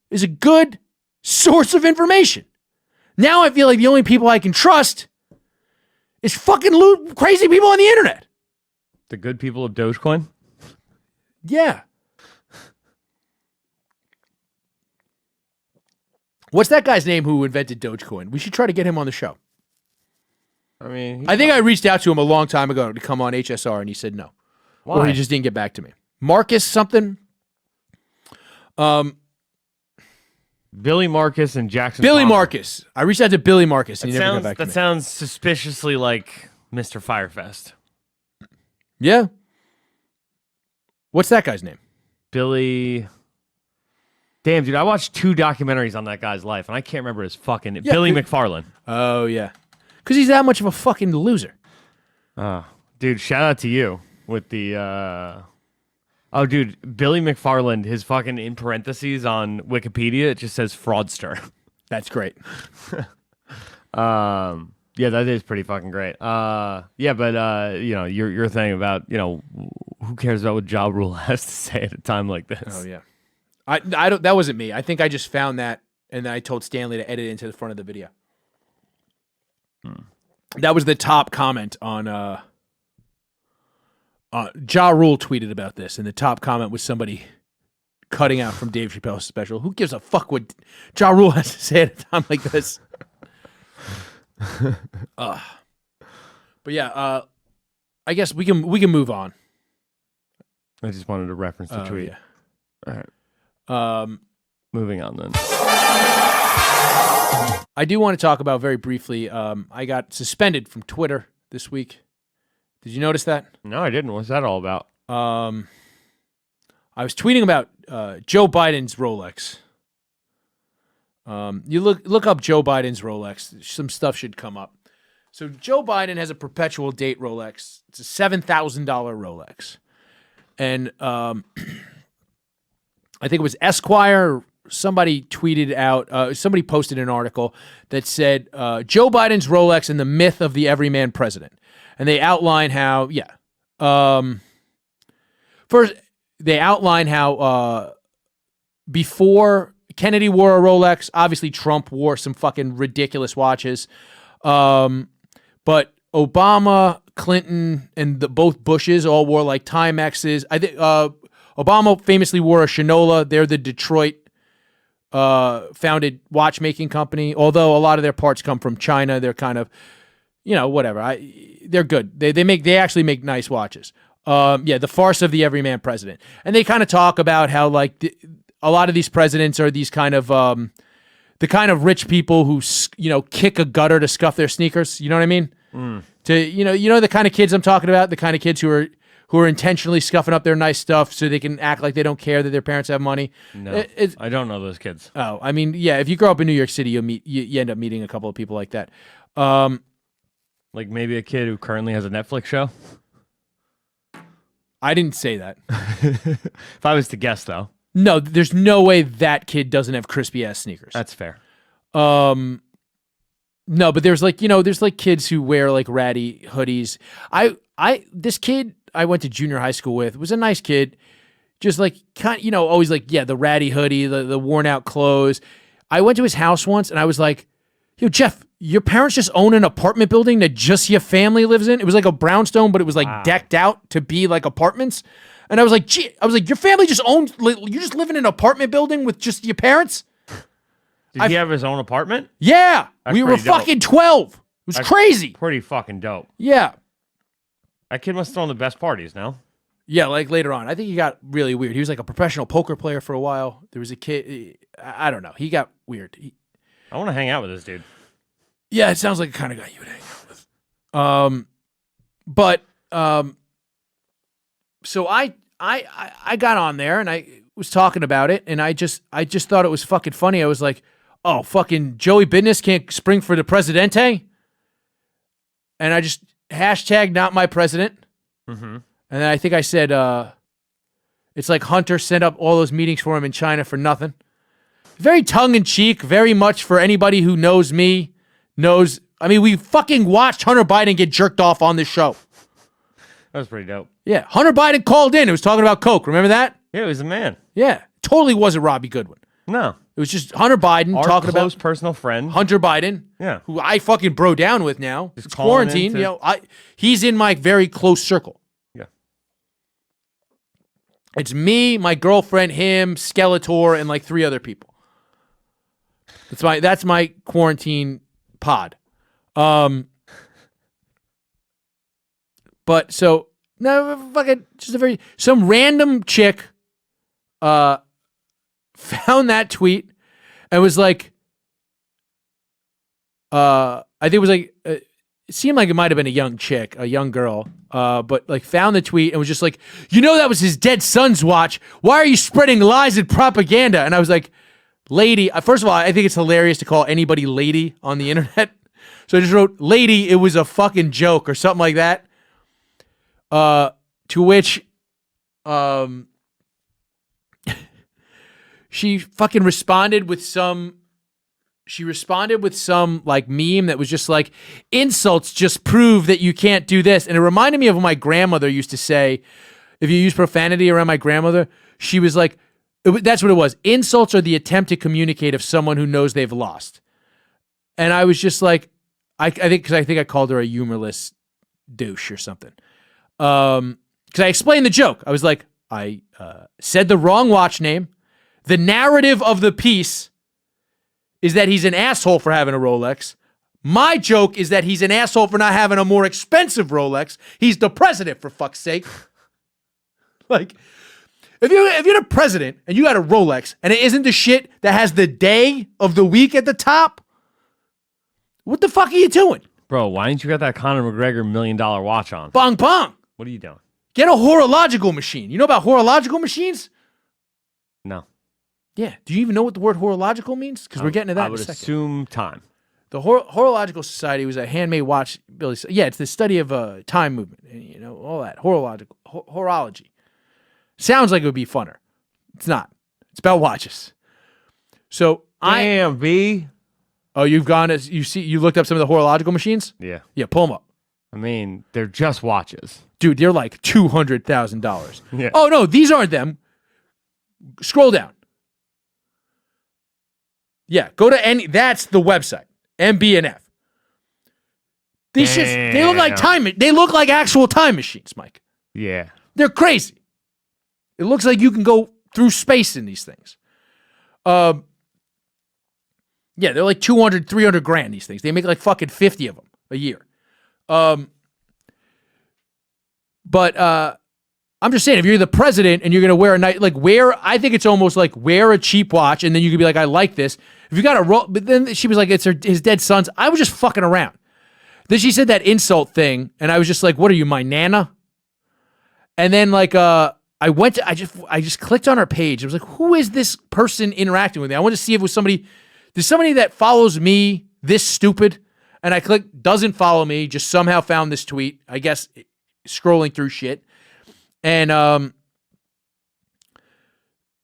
is a good source of information. Now I feel like the only people I can trust is fucking crazy people on the internet. The good people of Dogecoin? Yeah. What's that guy's name who invented Dogecoin? We should try to get him on the show. I mean, I think I reached out to him a long time ago to come on HSR, and he said no. Why? Or he just didn't get back to me. Marcus something. Billy Marcus and Jackson. Billy Palmer. Marcus. I reached out to Billy Marcus, and he never got back to me. That sounds suspiciously like Mr. Firefest. Yeah. What's that guy's name? Billy. Damn, dude, I watched 2 documentaries on that guy's life, and I can't remember his fucking... Yeah, Billy McFarland. Oh, yeah. Because he's that much of a fucking loser. Dude, shout out to you with the... Oh, dude, Billy McFarland, his fucking in parentheses on Wikipedia, it just says fraudster. That's great. Yeah, that is pretty fucking great. Yeah, but you know, your thing about, you know, who cares about what Ja Rule has to say at a time like this? Oh yeah, I don't. That wasn't me. I think I just found that, and then I told Stanley to edit it into the front of the video. That was the top comment on. Ja Rule tweeted about this, and the top comment was somebody cutting out from Dave Chappelle's special. Who gives a fuck what Ja Rule has to say at a time like this? But yeah, I guess we can move on. I just wanted to reference the tweet. Yeah. All right. Moving on then. I do want to talk about very briefly. I got suspended from Twitter this week. Did you notice that? No, I didn't. What's that all about? I was tweeting about Joe Biden's Rolex. You look up Joe Biden's Rolex. Some stuff should come up. So Joe Biden has a perpetual date Rolex. It's a $7,000 Rolex. And I think it was Esquire. Somebody tweeted out, somebody posted an article that said Joe Biden's Rolex and the myth of the everyman president. And they outline how, first, they outline how before Kennedy wore a Rolex, obviously Trump wore some fucking ridiculous watches. But Obama, Clinton, and both Bushes all wore like Timexes. I think Obama famously wore a Shinola. They're the Detroit founded watchmaking company. Although a lot of their parts come from China, they're kind of, you know, whatever. They're good. They actually make nice watches. The farce of the everyman president, and they kind of talk about how like a lot of these presidents are these kind of the kind of rich people who kick a gutter to scuff their sneakers. You know what I mean? To the kind of kids I'm talking about, the kind of kids who are intentionally scuffing up their nice stuff so they can act like they don't care that their parents have money. No, I don't know those kids. Oh, I mean, yeah. If you grow up in New York City, you end up meeting a couple of people like that. Like maybe a kid who currently has a Netflix show. I didn't say that. If I was to guess, though. No, there's no way that kid doesn't have crispy ass sneakers. That's fair. No, but there's kids who wear like ratty hoodies. This kid I went to junior high school with was a nice kid, just like always like the ratty hoodie, the worn out clothes. I went to his house once and I was like, "Yo, Jeff, your parents just own an apartment building that just your family lives in?" It was like a brownstone, but it was like decked out to be like apartments. And I was like, your family just owns, you just live in an apartment building with just your parents? Did he have his own apartment? Yeah. We were pretty dope. fucking 12. It was crazy. Pretty fucking dope. Yeah. That kid must have thrown the best parties now. Yeah, like later on. I think he got really weird. He was like a professional poker player for a while. There was a kid, I don't know. He got weird. I want to hang out with this dude. Yeah, it sounds like the kind of guy you would hang out with. So I got on there and I was talking about it, and I just thought it was fucking funny. I was like, "Oh, fucking Joey Business can't spring for the Presidente," and I just hashtag not my president. Mm-hmm. And then I think I said, it's like Hunter set up all those meetings for him in China for nothing. Very tongue-in-cheek, very much for anybody who knows me, knows. I mean, we fucking watched Hunter Biden get jerked off on this show. That was pretty dope. Yeah, Hunter Biden called in. It was talking about coke. Remember that? Yeah, it was a man. Yeah, totally wasn't Robbie Goodwin. No. It was just Hunter Biden talking about close personal friend. Hunter Biden. Yeah. Who I fucking bro down with now. Just it's quarantine. You know, he's in my very close circle. Yeah. It's me, my girlfriend, him, Skeletor, and like 3 other people. That's my quarantine pod. But so no, fucking just some random chick found that tweet and was like, I think it was like, it seemed like it might have been a young chick, a young girl, but like found the tweet and was just like, that was his dead son's watch. Why are you spreading lies and propaganda? And I was like, lady, first of all, I think it's hilarious to call anybody lady on the internet. So I just wrote, lady, it was a fucking joke or something like that. To which, she fucking responded with some like meme that was just like, insults just prove that you can't do this. And it reminded me of what my grandmother used to say. If you use profanity around my grandmother, she was like, that's what it was. Insults are the attempt to communicate of someone who knows they've lost. And I was just like, I think I called her a humorless douche or something. Because I explained the joke. I was like, I said the wrong watch name. The narrative of the piece is that he's an asshole for having a Rolex. My joke is that he's an asshole for not having a more expensive Rolex. He's the president, for fuck's sake. Like, if you're the president and you got a Rolex and it isn't the shit that has the day of the week at the top, what the fuck are you doing? Bro, why didn't you got that Conor McGregor $1 million watch on? Bong bong. What are you doing? Get a horological machine. You know about horological machines? No. Yeah. Do you even know what the word horological means? Because we're getting to that in a second. I would assume time. The Horological Society was a handmade watch. Yeah, it's the study of time movement. And, all that. Horology. Sounds like it would be funner. It's not. It's about watches. So Damn, B. Oh, you looked up some of the horological machines? Yeah. Yeah, pull them up. I mean, they're just watches. Dude, they're like $200,000. Yeah. Oh, no, these aren't them. Scroll down. Yeah, go to that's the website. MB&F. These shits, they look like they look like actual time machines, Mike. Yeah. They're crazy. It looks like you can go through space in these things. Yeah, they're like 200, 300 grand, these things. They make like fucking 50 of them a year. But I'm just saying, if you're the president and you're going to wear I think it's almost like wear a cheap watch and then you could be like, I like this. If you got a but then she was like, it's his dead son's. I was just fucking around. Then she said that insult thing and I was just like, what are you, my nana? And then like, I just clicked on her page. I was like, who is this person interacting with me? I want to see if it was somebody that follows me this stupid. And I clicked, doesn't follow me, just somehow found this tweet, I guess, scrolling through shit. And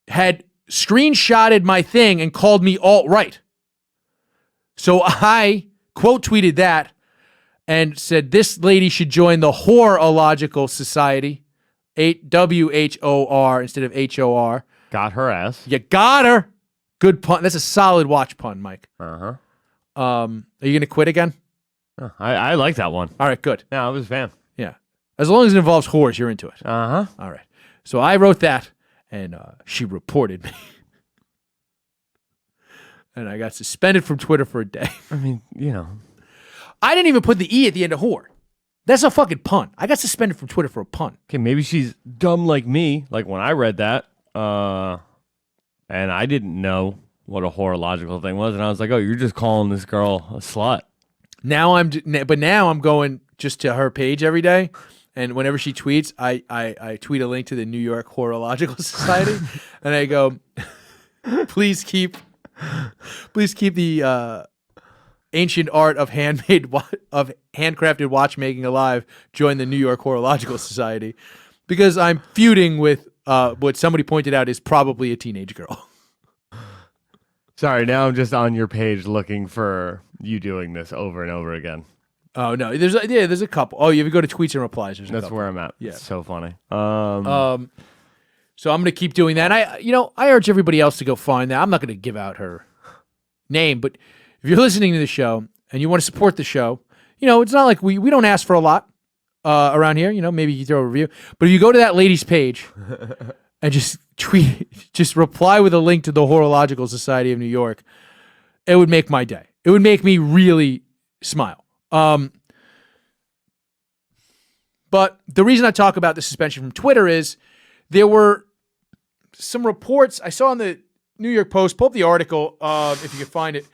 had screenshotted my thing and called me alt-right. So I quote tweeted that and said, this lady should join the Horological Society. WHOR instead of HOR. Got her ass. You got her. Good pun. That's a solid watch pun, Mike. Uh-huh. Are you going to quit again? I like that one. All right, good. Yeah, I was a fan. Yeah. As long as it involves whores, you're into it. Uh-huh. All right. So I wrote that, and she reported me. And I got suspended from Twitter for a day. I mean, I didn't even put the E at the end of whore. That's a fucking pun. I got suspended from Twitter for a pun. Okay, maybe she's dumb like me, like when I read that, and I didn't know what a horological thing was, and I was like, oh, you're just calling this girl a slut. Now I'm going just to her page every day, and whenever she tweets, I tweet a link to the New York Horological Society, and I go, please keep the ancient art of handcrafted watchmaking alive. Join the New York Horological Society. because I'm feuding with what somebody pointed out is probably a teenage girl. Sorry, now I'm just on your page looking for you doing this over and over again. Oh no, there's a couple. Oh, you go to tweets and replies. That's where I'm at. Yeah, it's so funny. So I'm gonna keep doing that. And I urge everybody else to go find that. I'm not gonna give out her name, but if you're listening to the show and you want to support the show, it's not like we don't ask for a lot around here. Maybe you throw a review, but if you go to that lady's page and just just reply with a link to the Horological Society of New York, it would make my day. It would make me really smile. But the reason I talk about the suspension from Twitter is there were some reports I saw in the New York Post. Pull up the article if you can find it.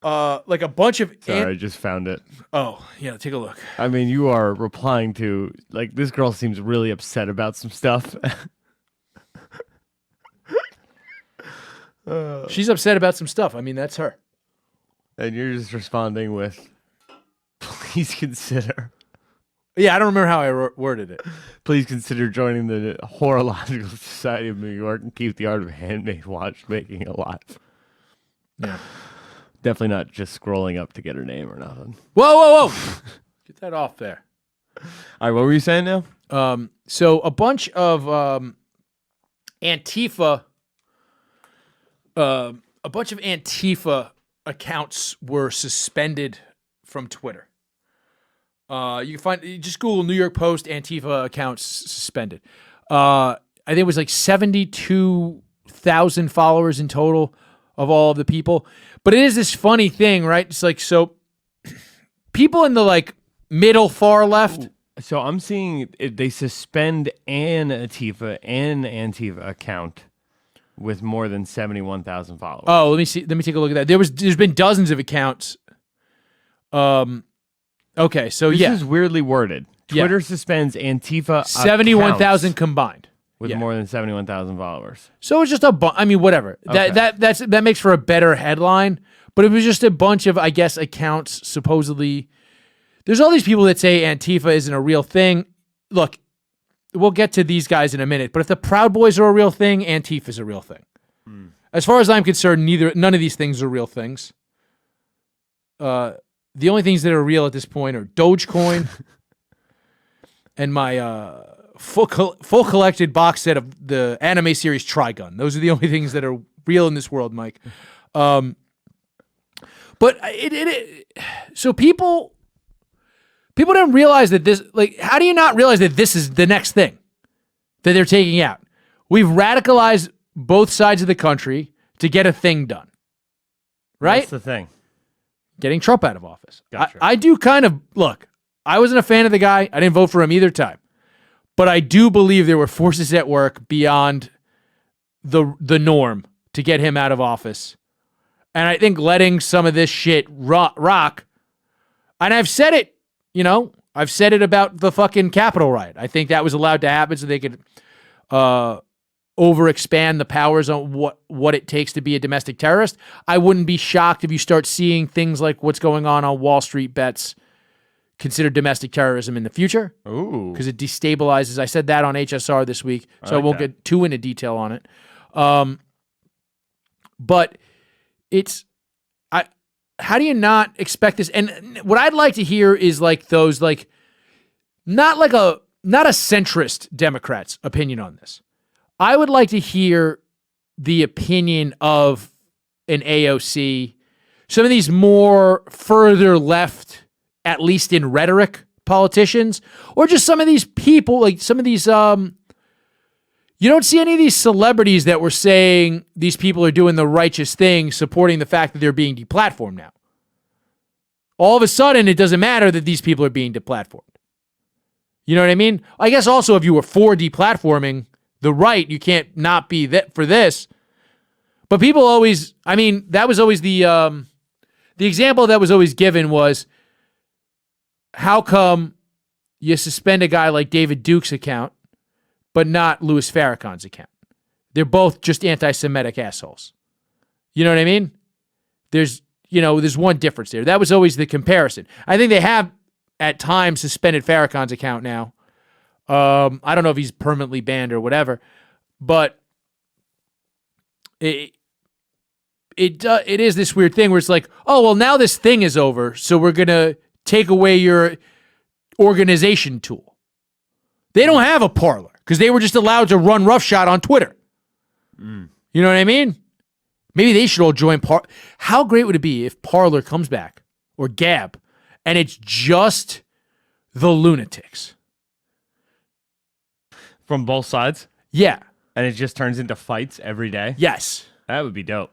Like a bunch of... Sorry, I just found it. Oh, yeah, take a look. I mean, you are replying to... Like, this girl seems really upset about some stuff. She's upset about some stuff. I mean, that's her. And you're just responding with, please consider. Yeah, I don't remember how I worded it. Please consider joining the Horological Society of New York and keep the art of handmade watchmaking alive. Yeah. Definitely not just scrolling up to get her name or nothing. Whoa. Get that off there. All right, what were you saying now? So a bunch of Antifa accounts were suspended from Twitter. You can just Google New York Post Antifa accounts suspended. I think it was like 72,000 followers in total of all of the people. But it is this funny thing, right? It's like, so people in the like middle far left. So I'm seeing they suspend an Antifa account with more than 71,000 followers. Oh, let me see. Let me take a look at that. There's been dozens of accounts. Okay, so this is weirdly worded. Twitter suspends Antifa 71,000 combined with more than 71,000 followers. So it's just I mean, whatever. Okay. That makes for a better headline. But it was just a bunch of, I guess, accounts supposedly. There's all these people that say Antifa isn't a real thing. Look, we'll get to these guys in a minute. But if the Proud Boys are a real thing, Antifa is a real thing. As far as I'm concerned, none of these things are real things. The only things that are real at this point are Dogecoin and my full collected box set of the anime series Trigun. Those are the only things that are real in this world, Mike. But so people don't realize that this, like, how do you not realize that this is the next thing that they're taking out? We've radicalized both sides of the country to get a thing done. Right? That's the thing. Getting Trump out of office. Gotcha. I do kind of, look, I wasn't a fan of the guy. I didn't vote for him either time. But I do believe there were forces at work beyond the norm to get him out of office. And I think letting some of this shit rock, and I've said it, I've said it about the fucking Capitol riot. I think that was allowed to happen so they could overexpand the powers on what it takes to be a domestic terrorist. I wouldn't be shocked if you start seeing things like what's going on Wall Street bets considered domestic terrorism in the future. Ooh. Because it destabilizes. I said that on HSR this week, so I won't get too into detail on it. But it's... how do you not expect this? And what I'd like to hear is like those, like, not a centrist Democrat's opinion on this. I would like to hear the opinion of an AOC, some of these more further left, at least in rhetoric, politicians, or just some of these people, like some of these, you don't see any of these celebrities that were saying these people are doing the righteous thing, supporting the fact that they're being deplatformed now. All of a sudden, it doesn't matter that these people are being deplatformed. You know what I mean? I guess also if you were for deplatforming the right, you can't not be for this. But people always, I mean, that was always the example that was always given was, how come you suspend a guy like David Duke's account, but not Louis Farrakhan's account? They're both just anti-Semitic assholes. You know what I mean? There's one difference there. That was always the comparison. I think they have at times suspended Farrakhan's account now. I don't know if he's permanently banned or whatever, but it is this weird thing where it's like, oh, well, now this thing is over, so we're going to take away your organization tool. They don't have a Parler because they were just allowed to run roughshod on Twitter. You know what I mean? Maybe they should all join Parler. How great would it be if Parler comes back, or Gab, and it's just the lunatics? From both sides? Yeah. And it just turns into fights every day? Yes. That would be dope.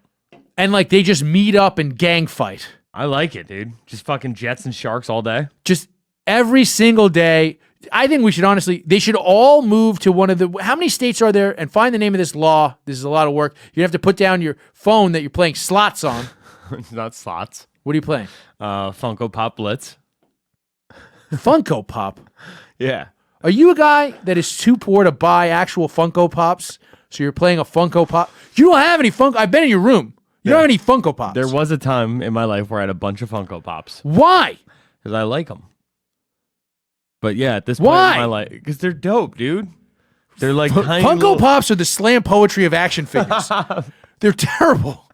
And like they just meet up and gang fight. I like it, dude. Just fucking Jets and Sharks all day. Just every single day. I think we should they should all move to one of the, how many states are there? And find the name of this law. This is a lot of work. You have to put down your phone that you're playing slots on. It's not slots. What are you playing? Funko Pop Blitz. Funko Pop? Yeah. Are you a guy that is too poor to buy actual Funko Pops? So you're playing a Funko Pop? You don't have any Funko. I've been in your room. You don't have any Funko Pops. There was a time in my life where I had a bunch of Funko Pops. Why? Because I like them. But yeah, at this point in my life, because they're dope, dude. They're like tiny Funko Pops are the slam poetry of action figures. They're terrible.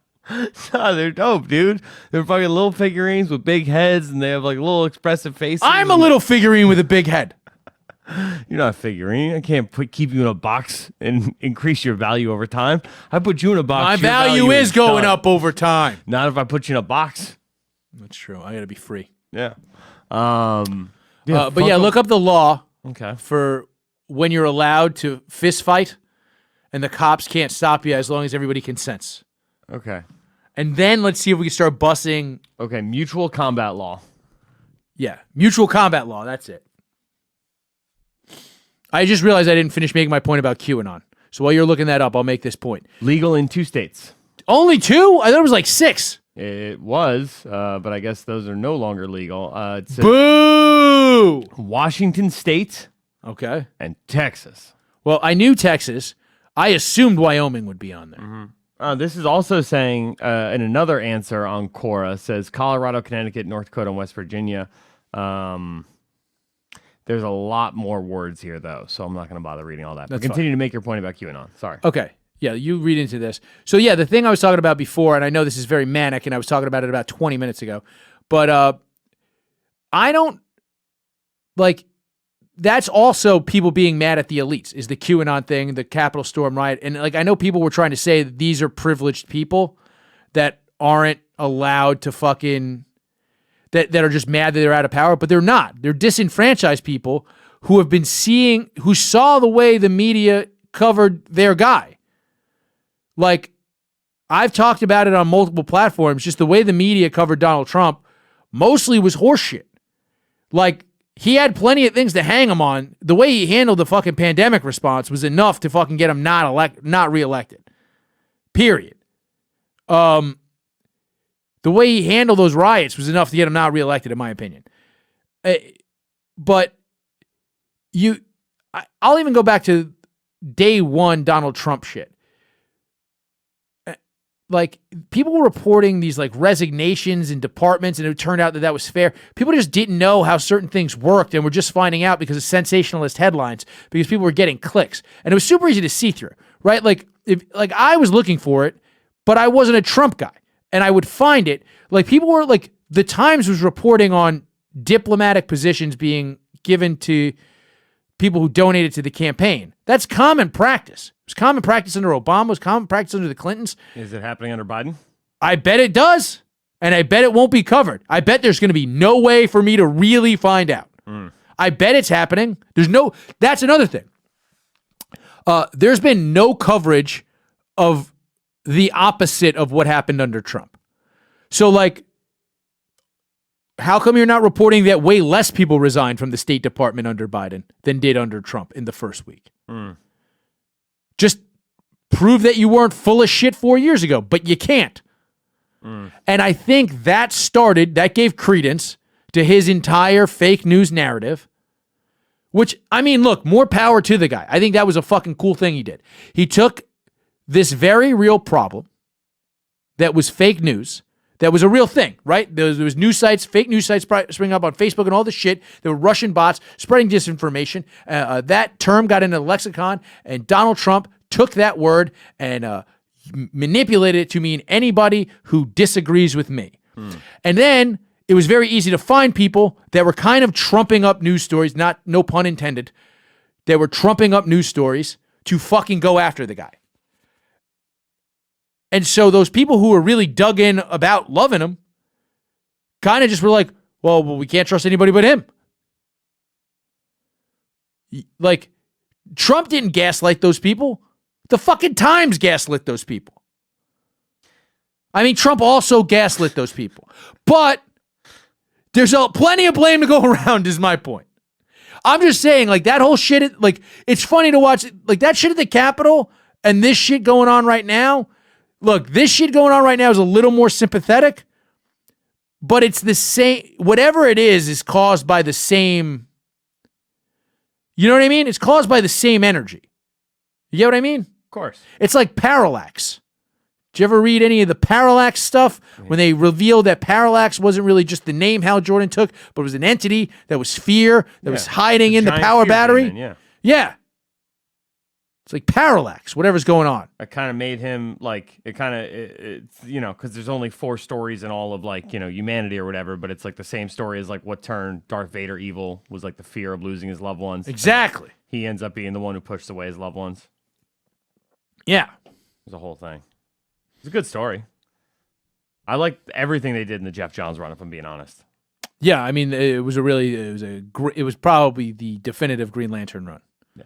No, they're dope, dude. They're fucking little figurines with big heads, and they have like little expressive faces. I'm a little figurine with a big head. You're not a figurine. I can't keep you in a box and increase your value over time. I put you in a box. My value is going up over time. Not if I put you in a box. That's true. I got to be free. Yeah. But yeah, look up the law for when you're allowed to fist fight and the cops can't stop you as long as everybody consents. Okay. And then let's see if we can start bussing. Okay, mutual combat law. Yeah, mutual combat law. That's it. I just realized I didn't finish making my point about QAnon. So while you're looking that up, I'll make this point. Legal in 2 states. Only 2? I thought it was like 6. It was, but I guess those are no longer legal. Boo! Washington State. Okay. And Texas. Well, I knew Texas. I assumed Wyoming would be on there. Mm-hmm. This is also saying, in another answer on Quora, says Colorado, Connecticut, North Dakota, and West Virginia. There's a lot more words here, though, so I'm not going to bother reading all that. But continue to make your point about QAnon. Sorry. Okay. Yeah, you read into this. So, yeah, the thing I was talking about before, and I know this is very manic, and I was talking about it about 20 minutes ago, but I don't, like, that's also people being mad at the elites, is the QAnon thing, the Capitol storm riot. And, like, I know people were trying to say that these are privileged people that aren't allowed to fucking, that are just mad that they're out of power, but they're not. They're disenfranchised people who have been who saw the way the media covered their guy. Like, I've talked about it on multiple platforms, just the way the media covered Donald Trump mostly was horseshit. Like, he had plenty of things to hang him on. The way he handled the fucking pandemic response was enough to fucking get him not reelected. Period. The way he handled those riots was enough to get him not reelected, in my opinion. But I'll even go back to day one Donald Trump shit. Like, people were reporting these, like, resignations in departments, and it turned out that was fair. People just didn't know how certain things worked, and were just finding out because of sensationalist headlines, because people were getting clicks. And it was super easy to see through, right? Like, I was looking for it, but I wasn't a Trump guy. And I would find it, like, people were, like, the Times was reporting on diplomatic positions being given to people who donated to the campaign. That's common practice. It was common practice under Obama. It was common practice under the Clintons. Is it happening under Biden? I bet it does. And I bet it won't be covered. I bet there's going to be no way for me to really find out. I bet it's happening. That's another thing. There's been no coverage of the opposite of what happened under Trump. So, like, how come you're not reporting that way less people resigned from the State Department under Biden than did under Trump in the first week? Just prove that you weren't full of shit 4 years ago, but you can't. And I think that gave credence to his entire fake news narrative, which, I mean, look, more power to the guy. I think that was a fucking cool thing he did. He took this very real problem that was fake news, That was a real thing, right? There was news sites, fake news sites spring up on Facebook and all this shit. There were Russian bots spreading disinformation. That term got into the lexicon, and Donald Trump took that word and manipulated it to mean anybody who disagrees with me. And then it was very easy to find people that were kind of trumping up news stories, no pun intended. They were trumping up news stories to fucking go after the guy. And so those people who were really dug in about loving him kind of just were like, well, we can't trust anybody but him. Like, Trump didn't gaslight those people. The fucking Times gaslit those people. I mean, Trump also gaslit those people. But there's plenty of blame to go around is my point. I'm just saying, like, that whole shit, like, it's funny to watch, like, that shit at the Capitol and this shit going on right now. Look, this shit going on right now is a little more sympathetic, but it's the same. Whatever it is caused by the same. You know what I mean? It's caused by the same energy. You get what I mean? Of course. It's like Parallax. Did you ever read any of the Parallax stuff when they revealed that Parallax wasn't really just the name Hal Jordan took, but it was an entity that was fear, that was hiding in the power battery? Demon, yeah. It's like Parallax, whatever's going on. It kind of made him like, it's, you know, because there's only 4 stories in all of, like, you know, humanity or whatever, but it's like the same story as like what turned Darth Vader evil was like the fear of losing his loved ones. Exactly. He ends up being the one who pushed away his loved ones. Yeah. It was a whole thing. It's a good story. I liked everything they did in the Jeff Johns run, if I'm being honest. Yeah, I mean, it was probably the definitive Green Lantern run. Yeah.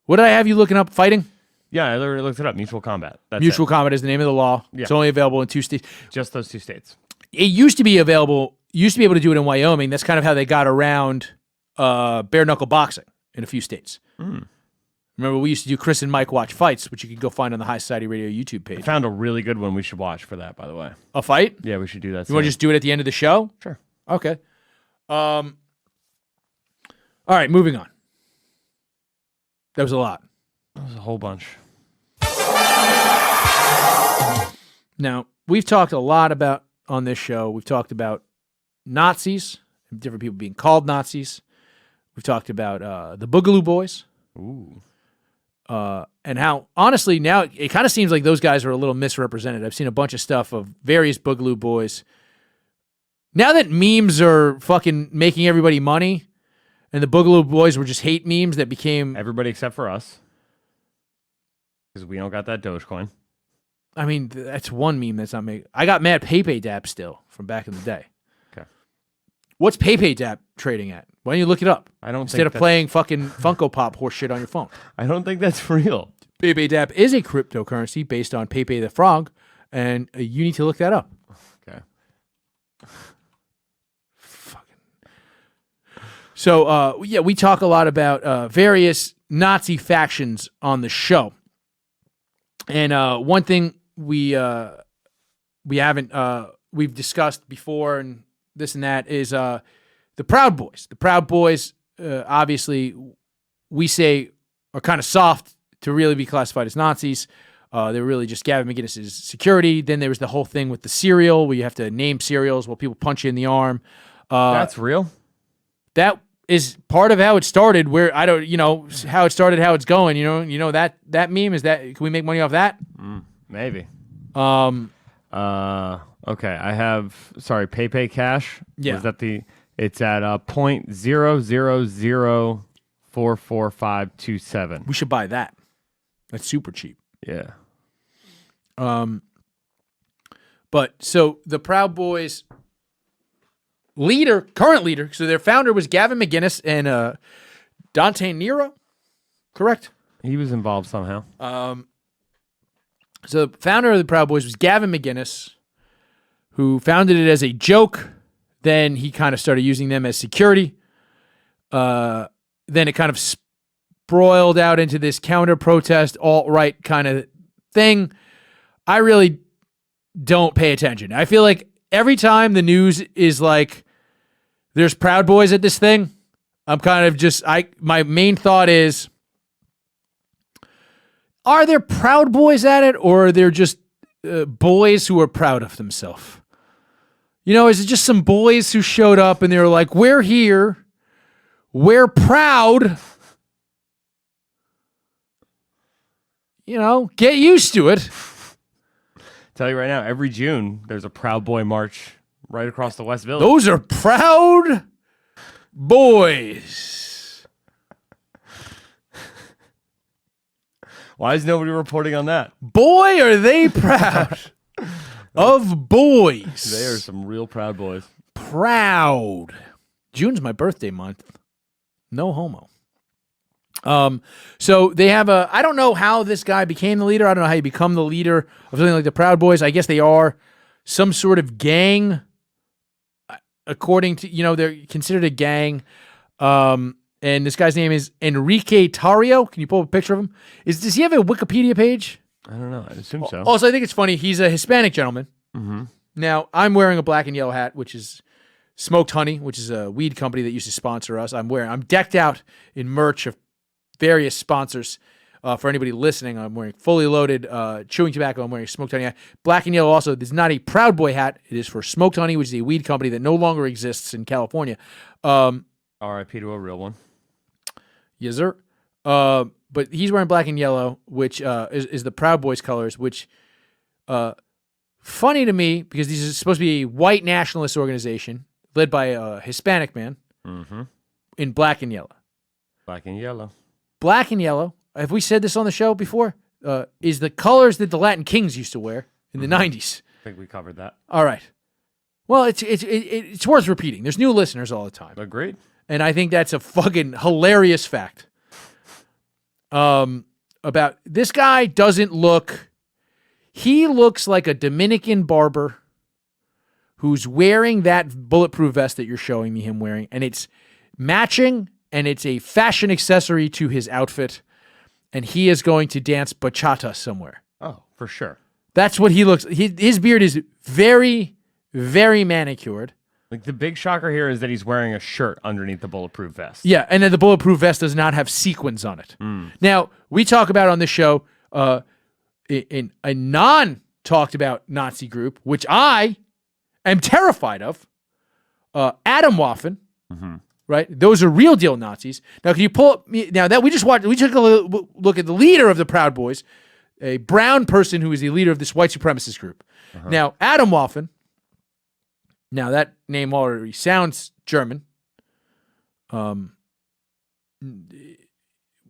What did I have you looking up? Fighting? Yeah, I literally looked it up. Mutual Combat. Mutual Combat is the name of the law. Yeah. It's only available in 2 states. Just those 2 states. It used to be available. Used to be able to do it in Wyoming. That's kind of how they got around bare knuckle boxing in a few states. Remember, we used to do Chris and Mike Watch Fights, which you can go find on the High Society Radio YouTube page. I found a really good one we should watch for that, by the way. A fight? Yeah, we should do that. You want to just do it at the end of the show? Sure. Okay. All right, moving on. That was a lot. That was a whole bunch. Now, we've talked a lot about, on this show, we've talked about Nazis, different people being called Nazis. We've talked about the Boogaloo Boys. Ooh. And how, honestly, now it kind of seems like those guys are a little misrepresented. I've seen a bunch of stuff of various Boogaloo Boys. Now that memes are fucking making everybody money, and the Boogaloo Boys were just hate memes that became... Everybody except for us. Because we don't got that Dogecoin. I mean, that's one meme that's not making... I got mad Pepe Dap still from back in the day. Okay. What's Pepe Dap trading at? Why don't you look it up? I don't Instead of playing fucking Funko Pop horse shit on your phone. I don't think that's real. Pepe Dap is a cryptocurrency based on Pepe the Frog, and you need to look that up. Okay. So, yeah, we talk a lot about various Nazi factions on the show. And one thing we haven't we've discussed before and this and that is the Proud Boys. The Proud Boys, obviously, we say are kind of soft to really be classified as Nazis. They're really just Gavin McInnes's security. Then there was the whole thing with the cereal where you have to name cereals while people punch you in the arm. That's real? That is part of how it started, where I don't, how it started, how it's going, that meme is that, can we make money off that? Maybe. Okay. I have, Pepe Cash. Yeah. Was that it's at 0.000444527. We should buy that. That's super cheap. Yeah. But so the Proud Boys current leader, so their founder was Gavin McInnes and Dante Nero, correct? He was involved somehow. So the founder of the Proud Boys was Gavin McInnes, who founded it as a joke. Then he kind of started using them as security. Then it kind of broiled out into this counter-protest, alt-right kind of thing. I really don't pay attention. I feel like every time the news is like, there's Proud Boys at this thing, I'm kind of just, my main thought is, are there Proud Boys at it, or are there just boys who are proud of themselves? You know, is it just some boys who showed up and they were like, we're here, we're proud. You know, get used to it. Tell you right now, every June, there's a Proud Boy March right across the West Village. Those are proud boys. Why is nobody reporting on that? Boy, are they proud of boys. They are some real proud boys. Proud. June's my birthday month. No homo. So they have I don't know how this guy became the leader. I don't know how you become the leader of something like the Proud Boys. I guess they are some sort of gang. According to, they're considered a gang. And this guy's name is Enrique Tarrio. Can you pull up a picture of him? Does he have a Wikipedia page? I don't know. I assume so. Also, I think it's funny. He's a Hispanic gentleman. Mm-hmm. Now, I'm wearing a black and yellow hat, which is Smoked Honey, which is a weed company that used to sponsor us. I'm decked out in merch of various sponsors. For anybody listening, I'm wearing Fully Loaded chewing tobacco. I'm wearing a Smoked Honey hat. Black and yellow also. This is not a Proud Boy hat. It is for Smoked Honey, which is a weed company that no longer exists in California. R.I.P. to a real one. Yes, sir. But he's wearing black and yellow, which is the Proud Boys colors, which funny to me because this is supposed to be a white nationalist organization led by a Hispanic man in black and yellow. Black and yellow. Black and yellow. Have we said this on the show before? Is the colors that the Latin Kings used to wear in the 90s. I think we covered that. All right. Well, it's worth repeating. There's new listeners all the time. Agreed. And I think that's a fucking hilarious fact. About this guy doesn't look. He looks like a Dominican barber who's wearing that bulletproof vest that you're showing me him wearing, and it's matching, and it's a fashion accessory to his outfit, and he is going to dance bachata somewhere. Oh, for sure. That's what he looks. His beard is very, very manicured. Like the big shocker here is that he's wearing a shirt underneath the bulletproof vest. Yeah, and then the bulletproof vest does not have sequins on it. Now, we talk about on this show in a non-talked about Nazi group, which I am terrified of, Atomwaffen, right? Those are real deal Nazis. Now, can you pull up, now that we took a look at the leader of the Proud Boys, a brown person who is the leader of this white supremacist group. Now, Atomwaffen, now that name already sounds German.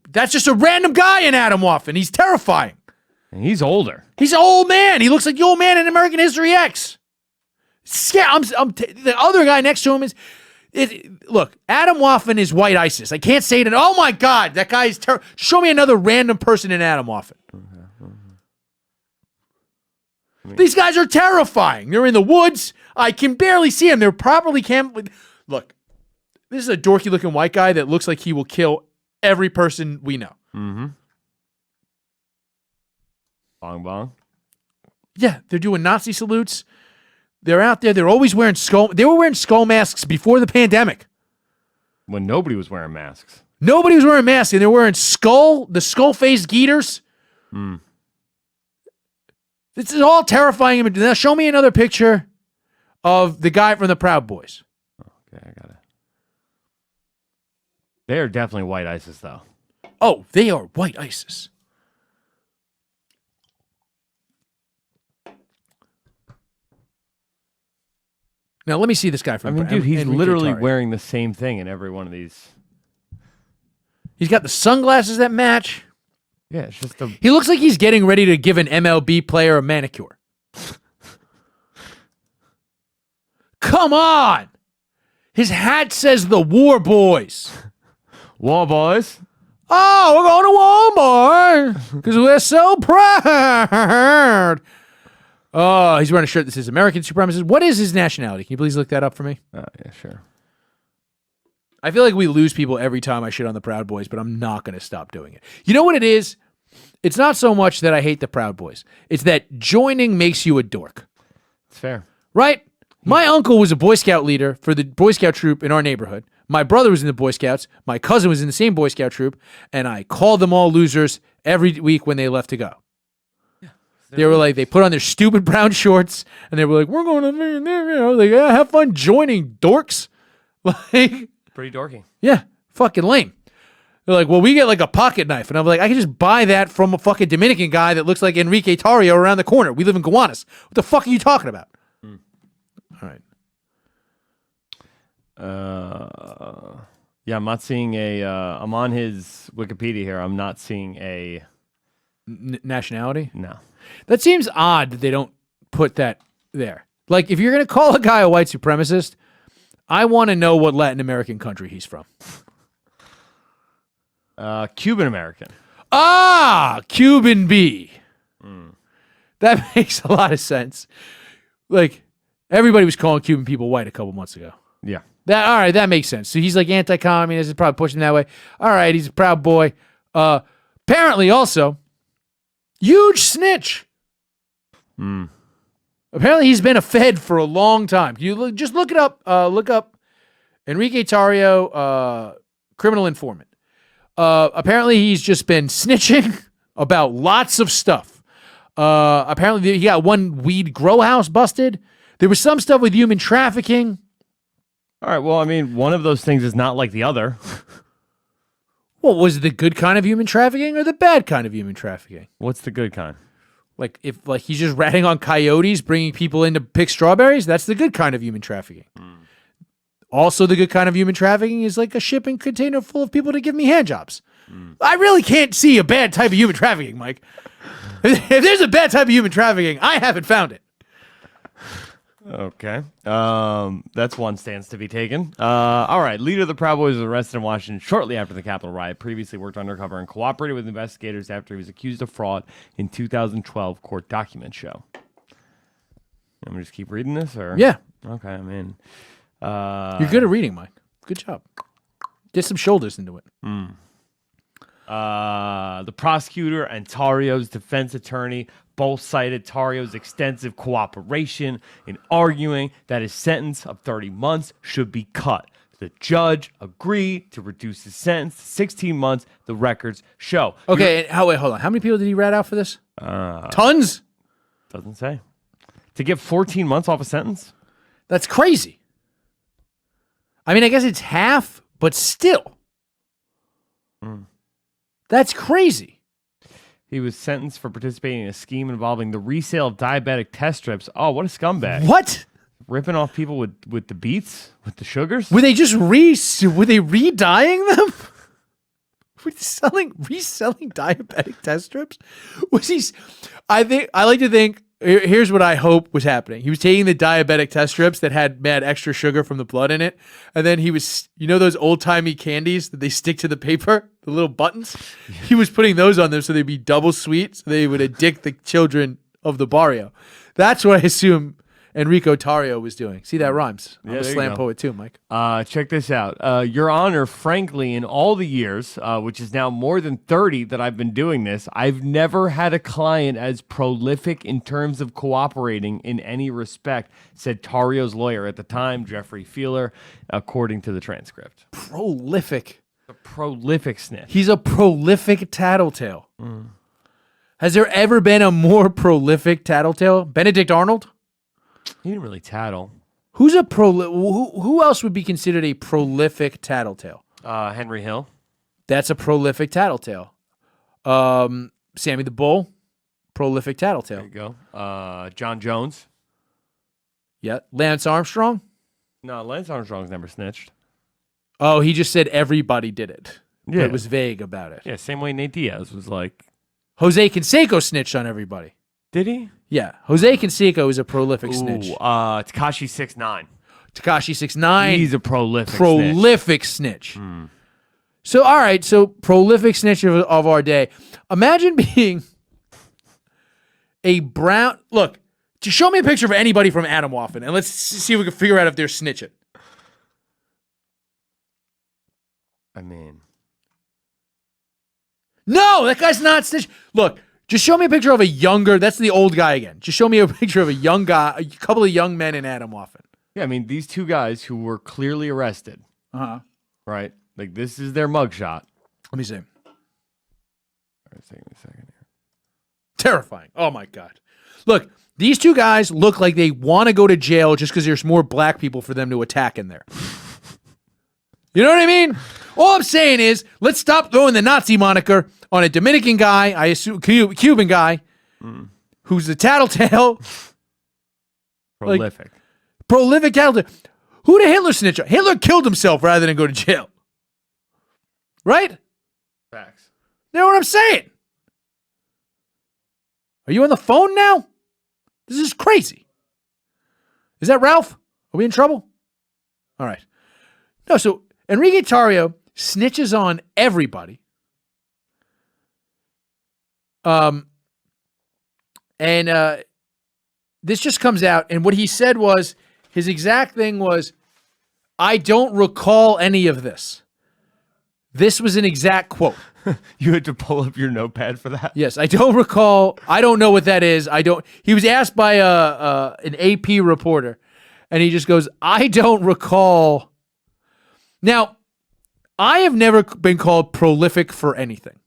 That's just a random guy in Atomwaffen. He's terrifying. And he's older. He's an old man. He looks like the old man in American History X. The other guy next to him is... Look, Atomwaffen is white ISIS. I can't say it. Oh my God, that guy is terrible. Show me another random person in Atomwaffen. These guys are terrifying. They're in the woods. I can barely see them. They're properly Look, this is a dorky-looking white guy that looks like he will kill every person we know. Bong bong. Yeah, they're doing Nazi salutes. They're out there. They're always wearing They were wearing skull masks before the pandemic. When nobody was wearing masks. Nobody was wearing masks, and they're wearing the skull-faced gaiters. This is all terrifying. Now show me another picture of the guy from the Proud Boys. Okay, I got it. They are definitely white ISIS, though. Oh, they are white ISIS. Now let me see this guy from. Dude, he's literally wearing the same thing in every one of these. He's got the sunglasses that match. Yeah, it's just He looks like he's getting ready to give an MLB player a manicure. Come on! His hat says the War Boys. War Boys? Oh, we're going to Walmart because we're so proud. Oh, he's wearing a shirt that says American supremacist. What is his nationality? Can you please look that up for me? Yeah, sure. I feel like we lose people every time I shit on the Proud Boys, but I'm not going to stop doing it. You know what it is? It's not so much that I hate the Proud Boys. It's that joining makes you a dork. It's fair. Right? My uncle was a Boy Scout leader for the Boy Scout troop in our neighborhood. My brother was in the Boy Scouts. My cousin was in the same Boy Scout troop. And I called them all losers every week when they left to go. They were like, they put on their stupid brown shorts, and they were like, we're going to, like, yeah, have fun joining, dorks. Like, pretty dorky. Yeah, fucking lame. They're like, well, we get like a pocket knife. And I'm like, I can just buy that from a fucking Dominican guy that looks like Enrique Tarrio around the corner. We live in Gowanus. What the fuck are you talking about? All right. Yeah, I'm not seeing I'm on his Wikipedia here. I'm not seeing a nationality. No. That seems odd that they don't put that there. Like, if you're going to call a guy a white supremacist, I want to know what Latin American country he's from. Cuban American. Cuban B. That makes a lot of sense. Like, everybody was calling Cuban people white a couple months ago. Yeah. All right, that makes sense. So he's like anti-communist, is probably pushing that way. All right, he's a proud boy. Apparently also, huge snitch. Apparently he's been a Fed for a long time. You just look it up. Look up Enrique Tarrio, criminal informant. Apparently he's just been snitching about lots of stuff. Apparently he got one weed grow house busted. There was some stuff with human trafficking. All right, well, I mean, one of those things is not like the other. Well, was it the good kind of human trafficking or the bad kind of human trafficking? What's the good kind? Like, if he's just ratting on coyotes, bringing people in to pick strawberries, that's the good kind of human trafficking. Also, the good kind of human trafficking is like a shipping container full of people to give me handjobs. I really can't see a bad type of human trafficking, Mike. If there's a bad type of human trafficking, I haven't found it. Okay. That's one stance to be taken. All right. Leader of the Proud Boys was arrested in Washington shortly after the Capitol riot. Previously worked undercover and cooperated with investigators after he was accused of fraud in 2012 court documents show. I'm going to just keep reading this? Or Yeah. Okay, I'm in. You're good at reading, Mike. Good job. Get some shoulders into it. The prosecutor and Tarrio's defense attorney both cited Tarrio's extensive cooperation in arguing that his sentence of 30 months should be cut. The judge agreed to reduce his sentence to 16 months, the records show. Okay, wait, hold on. How many people did he rat out for this? Tons? Doesn't say. To get 14 months off a sentence? That's crazy. I mean, I guess it's half, but still. That's crazy. He was sentenced for participating in a scheme involving the resale of diabetic test strips. Oh, what a scumbag. What? Ripping off people with the beets? With the sugars? Were they just were they re-dyeing them? Were they reselling diabetic test strips? Was he? I like to think. Here's what I hope was happening. He was taking the diabetic test strips that had mad extra sugar from the blood in it, and then he was, those old-timey candies that they stick to the paper, the little buttons? He was putting those on them so they'd be double sweet, so they would addict the children of the barrio. That's what I assume Enrico Tarrio was doing. See, that rhymes. I'm a slam poet too, Mike. Check this out. Your Honor, frankly, in all the years, which is now more than 30 that I've been doing this, I've never had a client as prolific in terms of cooperating in any respect, said Tarrio's lawyer at the time, Jeffrey Feeler, according to the transcript. Prolific. A prolific snitch. He's a prolific tattletale. Has there ever been a more prolific tattletale? Benedict Arnold? He didn't really tattle. Who's a who else would be considered a prolific tattletale? Henry Hill. That's a prolific tattletale. Sammy the Bull, prolific tattletale. There you go. John Jones. Yeah. Lance Armstrong? No, Lance Armstrong's never snitched. Oh, he just said everybody did it. Yeah. It was vague about it. Yeah, same way Nate Diaz was like. Jose Canseco snitched on everybody. Did he? Yeah. Jose Canseco is a prolific snitch. Tekashi 6ix9ine. Tekashi 6ix9ine. He's a prolific snitch. So, all right. So, prolific snitch of our day. Imagine being a brown... Look, just show me a picture of anybody from Atomwaffen, and let's see if we can figure out if they're snitching. I mean... No, that guy's not snitch. Look, just show me a picture of a younger... That's the old guy again. Just show me a picture of a young guy, a couple of young men in Atomwaffen. Yeah, I mean, these two guys who were clearly arrested. Right? Like, this is their mugshot. Let me see. All right, take me a second Terrifying. Oh, my God. Look, these two guys look like they want to go to jail just because there's more black people for them to attack in there. You know what I mean? All I'm saying is, let's stop throwing the Nazi moniker on a Dominican guy, I assume Cuban guy, who's a tattletale. Prolific. Prolific tattletale. Who did Hitler snitch on? Hitler killed himself rather than go to jail. Right? Facts. You know what I'm saying? Are you on the phone now? This is crazy. Is that Ralph? Are we in trouble? All right. No, so Enrique Tarrio snitches on everybody. This just comes out, and what he said was, his exact thing was, I don't recall any of this. This was an exact quote. You had to pull up your notepad for that? Yes, I don't recall. I don't know what that is. He was asked by an AP reporter, and he just goes, I don't recall. Now, I have never been called prolific for anything.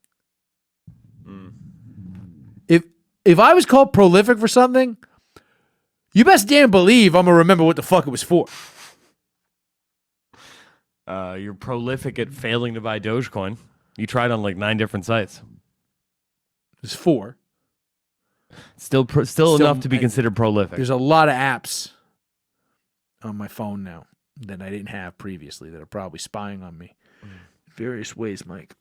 If I was called prolific for something, you best damn believe I'm going to remember what the fuck it was for. You're prolific at failing to buy Dogecoin. You tried on like 9 different sites. There's 4. Still enough to be considered prolific. There's a lot of apps on my phone now that I didn't have previously that are probably spying on me in various ways, Mike.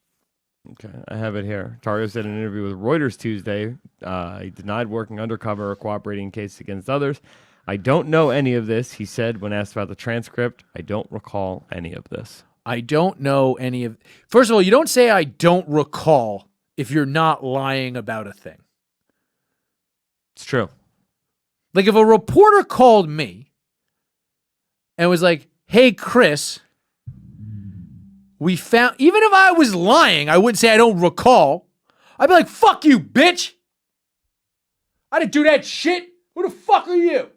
Okay, I have it here. Tarrio said in an interview with Reuters Tuesday, he denied working undercover or cooperating in cases against others. I don't know any of this, he said when asked about the transcript. I don't recall any of this. I don't know any of... First of all, you don't say I don't recall if you're not lying about a thing. It's true. Like if a reporter called me and was like, hey, Chris, we found... Even if I was lying, I wouldn't say I don't recall. I'd be like, fuck you, bitch. I didn't do that shit. Who the fuck are you?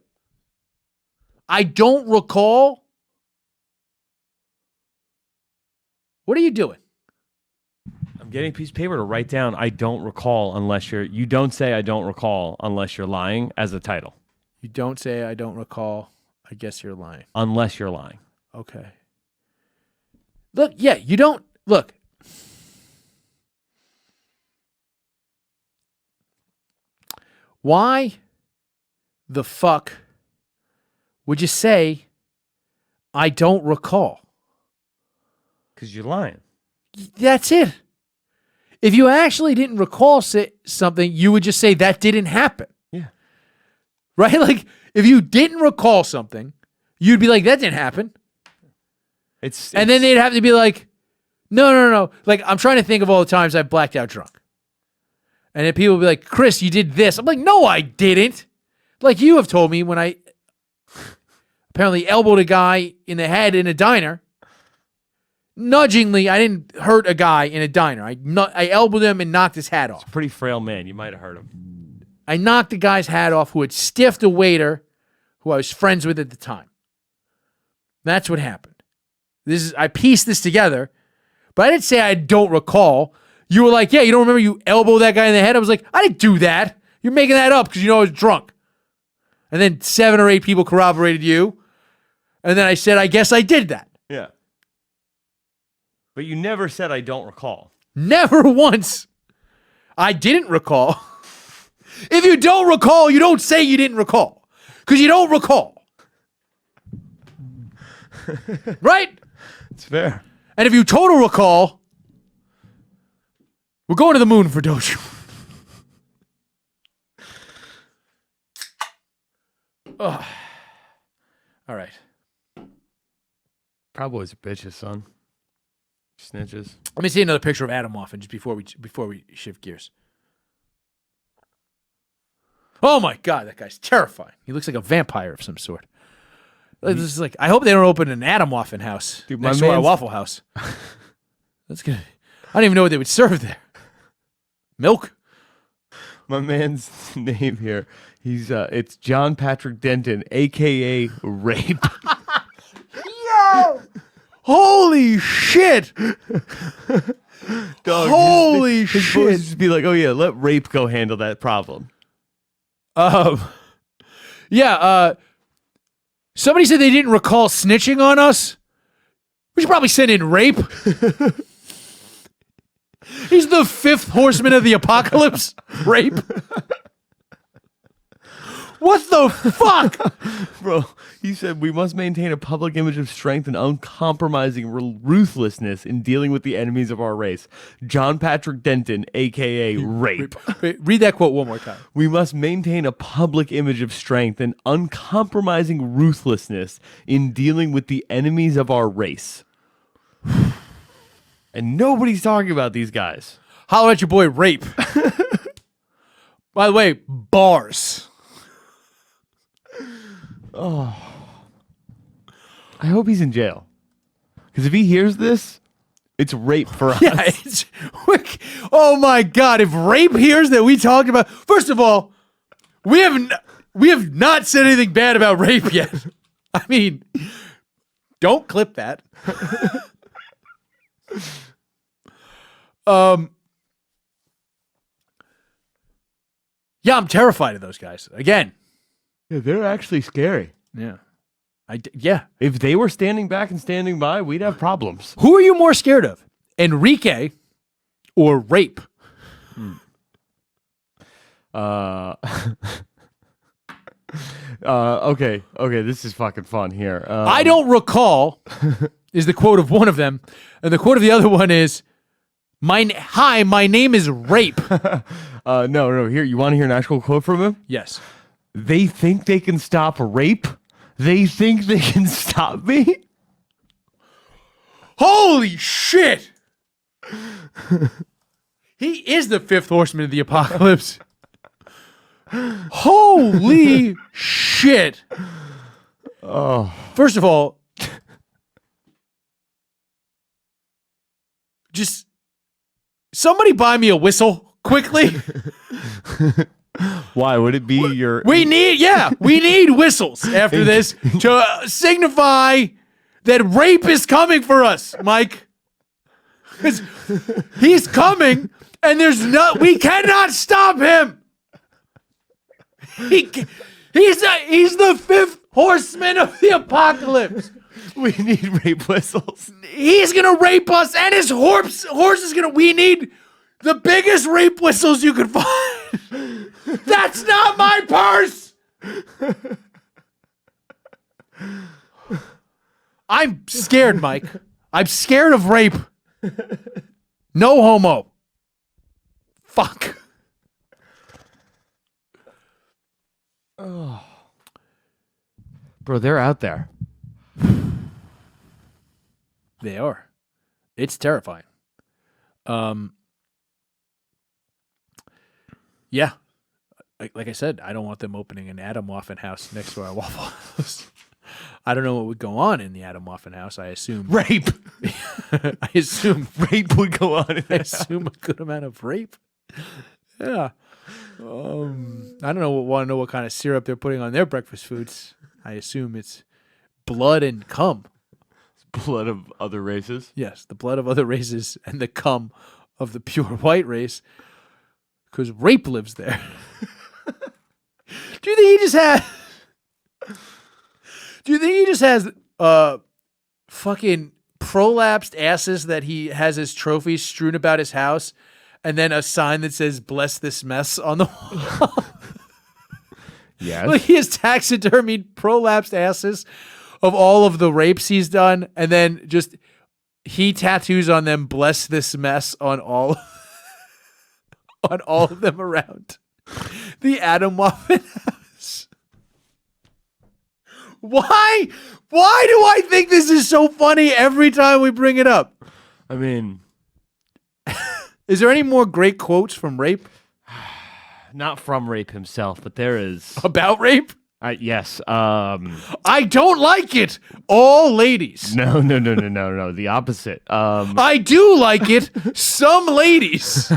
I don't recall. What are you doing? I'm getting a piece of paper to write down I don't recall unless you don't say I don't recall unless you're lying as a title. You don't say I don't recall. I guess you're lying. Unless you're lying. Okay. Look, yeah, you don't... Look. Why the fuck would you say I don't recall? Because you're lying. That's it. If you actually didn't recall something, you would just say that didn't happen. Yeah. Right? Like, if you didn't recall something, you'd be like, that didn't happen. And then they'd have to be like, no. Like, I'm trying to think of all the times I've blacked out drunk. And then people will be like, Chris, you did this. I'm like, no, I didn't. Like you have told me when I apparently elbowed a guy in the head in a diner. Nudgingly, I didn't hurt a guy in a diner. I elbowed him and knocked his hat off. It's a pretty frail man. You might have hurt him. I knocked the guy's hat off who had stiffed a waiter who I was friends with at the time. That's what happened. I pieced this together, but I didn't say I don't recall. You were like, yeah, you don't remember you elbowed that guy in the head? I was like, I didn't do that. You're making that up because you know I was drunk. And then 7 or 8 people corroborated you. And then I said, I guess I did that. Yeah. But you never said I don't recall. Never once. I didn't recall. If you don't recall, you don't say you didn't recall. Because you don't recall. Right? It's fair. And if you total recall, we're going to the moon for Dojo. All right. Proud Boys are bitches, son. Snitches. Let me see another picture of Atomwaffen just before we shift gears. Oh my God, that guy's terrifying. He looks like a vampire of some sort. This is like, I hope they don't open an Atomwaffen house next to our Waffle House. That's good. I don't even know what they would serve there. Milk. My man's name here. It's John Patrick Denton, aka Rape. Yo! Holy shit! Dog, Holy his shit! Just be like, oh yeah, let rape go handle that problem. Somebody said they didn't recall snitching on us. We should probably send in rape. He's the fifth horseman of the apocalypse. Rape. What the fuck? Bro, he said we must maintain a public image of strength and uncompromising ruthlessness in dealing with the enemies of our race. John Patrick Denton, a.k.a. Rape. Read that quote one more time. We must maintain a public image of strength and uncompromising ruthlessness in dealing with the enemies of our race. And nobody's talking about these guys. Holler at your boy, Rape. By the way, bars. Oh, I hope he's in jail. Because if he hears this, it's rape for us. Yeah, oh my God! If Rape hears that we talked about, first of all, we have not said anything bad about Rape yet. I mean, don't clip that. Yeah, I'm terrified of those guys. Again. Yeah, they're actually scary. Yeah. Yeah. If they were standing back and standing by, we'd have problems. Who are you more scared of? Enrique or Rape? Okay, this is fucking fun here. I don't recall is the quote of one of them, and the quote of the other one is, my name is Rape. No, here, you want to hear an actual quote from him? Yes. They think they can stop rape? They think they can stop me? Holy shit! He is the fifth horseman of the apocalypse. Holy shit! Oh. First of all, just somebody buy me a whistle quickly. Why would it be your? We need whistles after this to signify that Rape is coming for us, Mike. Because he's coming, and we cannot stop him. He's the fifth horseman of the apocalypse. We need rape whistles. He's gonna rape us, and his horse is gonna. We need the biggest rape whistles you could find. That's not my purse. I'm scared, Mike. I'm scared of Rape. No homo. Fuck. Oh. Bro, they're out there. They are. It's terrifying. Yeah. Like I said, I don't want them opening an Atomwaffen house next to our Waffle House. I don't know what would go on in the Atomwaffen house. I assume rape. I assume rape would go on. I assume a good amount of rape. Yeah. I don't want to know what kind of syrup they're putting on their breakfast foods. I assume it's blood and cum. Blood of other races? Yes, the blood of other races and the cum of the pure white race. Because Rape lives there. Do you think he just has fucking prolapsed asses that he has his trophies strewn about his house, and then a sign that says "Bless this mess" on the wall? Yes. Like he has taxidermied prolapsed asses of all of the rapes he's done, and then just he tattoos on them "Bless this mess" on all on all of them around the Atomwaffen house. Why do I think this is so funny every time we bring it up? I mean, is there any more great quotes from Rape? Not from Rape himself, but there is. About Rape? Yes. I don't like it. All ladies. No. The opposite. I do like it. Some ladies.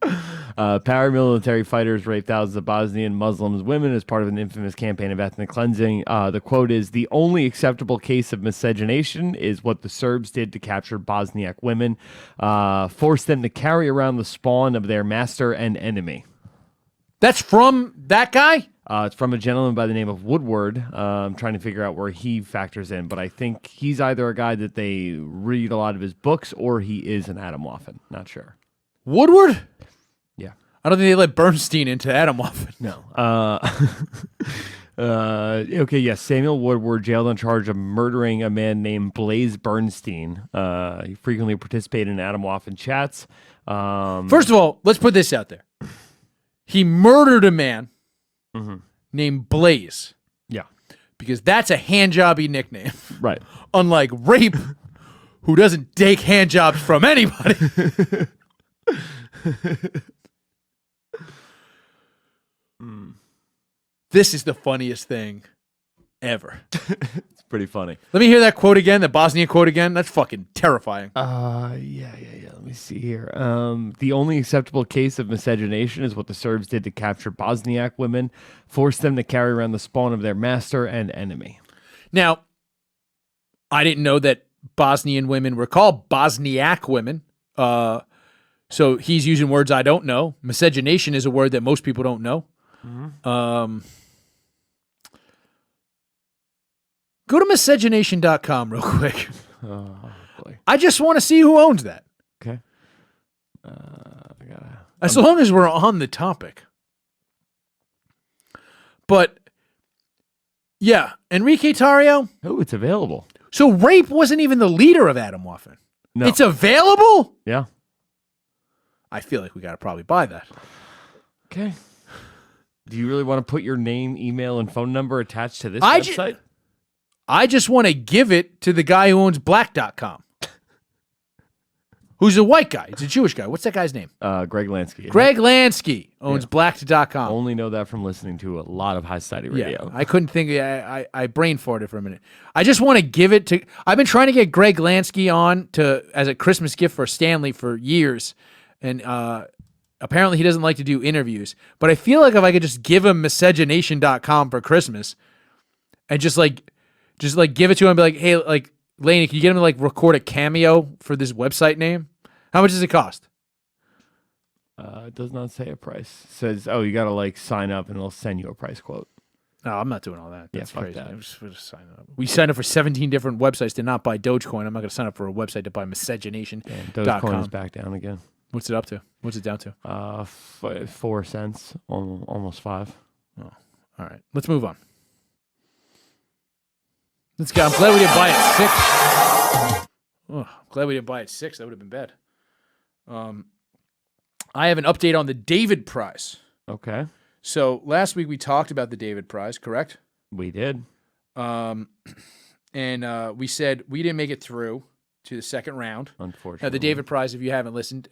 Paramilitary fighters rape thousands of Bosnian Muslims women as part of an infamous campaign of ethnic cleansing. The quote is, "The only acceptable case of miscegenation is what the Serbs did to capture Bosniak women, forced them to carry around the spawn of their master and enemy." That's from that guy? It's from a gentleman by the name of Woodward. I'm trying to figure out where he factors in, but I think he's either a guy that they read a lot of his books or he is an Atomwaffen. Not sure. Woodward? Yeah. I don't think they let Bernstein into Atomwaffen. No. Okay, yes. Samuel Woodward, jailed on charge of murdering a man named Blaze Bernstein. He frequently participated in Atomwaffen chats. First of all, let's put this out there. He murdered a man named Blaze. Yeah. Because that's a handjobby nickname. Right. Unlike Rape, who doesn't take handjobs from anybody. This is the funniest thing ever. It's pretty funny. Let me hear that quote again, the Bosnia quote again. That's fucking terrifying. Yeah. Let me see here. The only acceptable case of miscegenation is what the Serbs did to capture Bosniak women, forced them to carry around the spawn of their master and enemy. Now, I didn't know that Bosnian women were called Bosniak women. So he's using words I don't know. Miscegenation is a word that most people don't know. Go to miscegenation.com real quick. Oh, boy. I just want to see who owns that. Okay. As long as we're on the topic. But, yeah, Enrique Tarrio. Oh, it's available. So Rape wasn't even the leader of Atomwaffen. No. It's available? Yeah. I feel like we got to probably buy that. Okay. Do you really want to put your name, email, and phone number attached to this website? I just want to give it to the guy who owns black.com. Who's a white guy. It's a Jewish guy. What's that guy's name? Greg Lansky. Greg Lansky owns black.com. Only know that from listening to a lot of High Society Radio. Yeah, I couldn't think. I brain farted for a minute. I just want to give it to. I've been trying to get Greg Lansky on as a Christmas gift for Stanley for years, and apparently he doesn't like to do interviews. But I feel like if I could just give him miscegenation.com for Christmas, and just give it to him and be like, hey, like, Laney, can you get him to like record a cameo for this website name? How much does it cost? It does not say a price. It says, you got to like sign up and it'll send you a price quote. No, I'm not doing all that. That's fuck crazy. that. I'm just sign up. We signed up for 17 different websites to not buy Dogecoin. I'm not going to sign up for a website to buy miscegenation. And Dogecoin is back down again. What's it up to? What's it down to? 4 cents, almost 5. Oh, all right. Let's move on. Let's go. I'm glad we didn't buy it at 6. Oh, glad we didn't buy it at 6. That would have been bad. I have an update on the David Prize. Okay. So last week we talked about the David Prize, correct? We did. And we said we didn't make it through to the second round. Unfortunately. Now, the David Prize, if you haven't listened,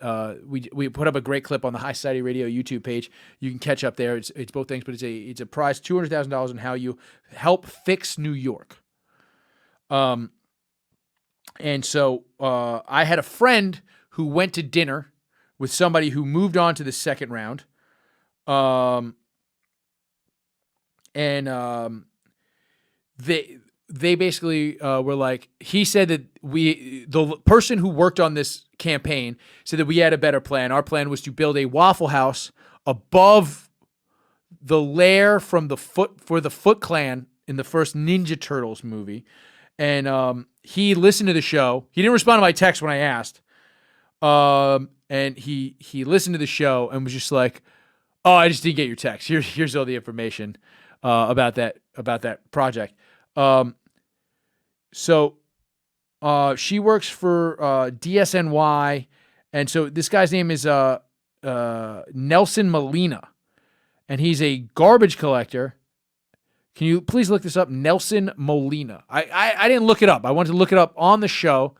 we put up a great clip on the High Society Radio YouTube page. You can catch up there. It's both things, but it's a prize, $200,000 on how you help fix New York. And so I had a friend who went to dinner with somebody who moved on to the second round. They basically were like, he said that the person who worked on this campaign said that we had a better plan. Our plan was to build a Waffle House above the lair from the Foot Clan in the first Ninja Turtles movie. And he listened to the show. He didn't respond to my text when I asked. And he listened to the show and was just like, "Oh, I just didn't get your text. Here's all the information about that project." So she works for DSNY, and so this guy's name is Nelson Molina, and he's a garbage collector. Can you please look this up? Nelson Molina. I didn't look it up. I wanted to look it up on the show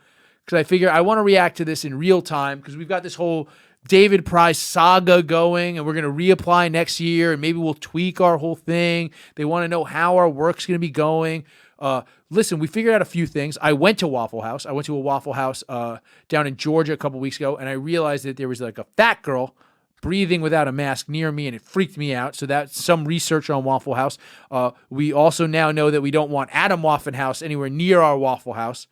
because I figure I want to react to this in real time because we've got this whole David Prize saga going and we're going to reapply next year and maybe we'll tweak our whole thing. They want to know how our work's going to be going. Listen, we figured out a few things. I went to Waffle House. I went to a Waffle House down in Georgia a couple weeks ago and I realized that there was like a fat girl breathing without a mask near me, and it freaked me out. So that's some research on Waffle House. We also now know that we don't want Atomwaffen House anywhere near our Waffle House.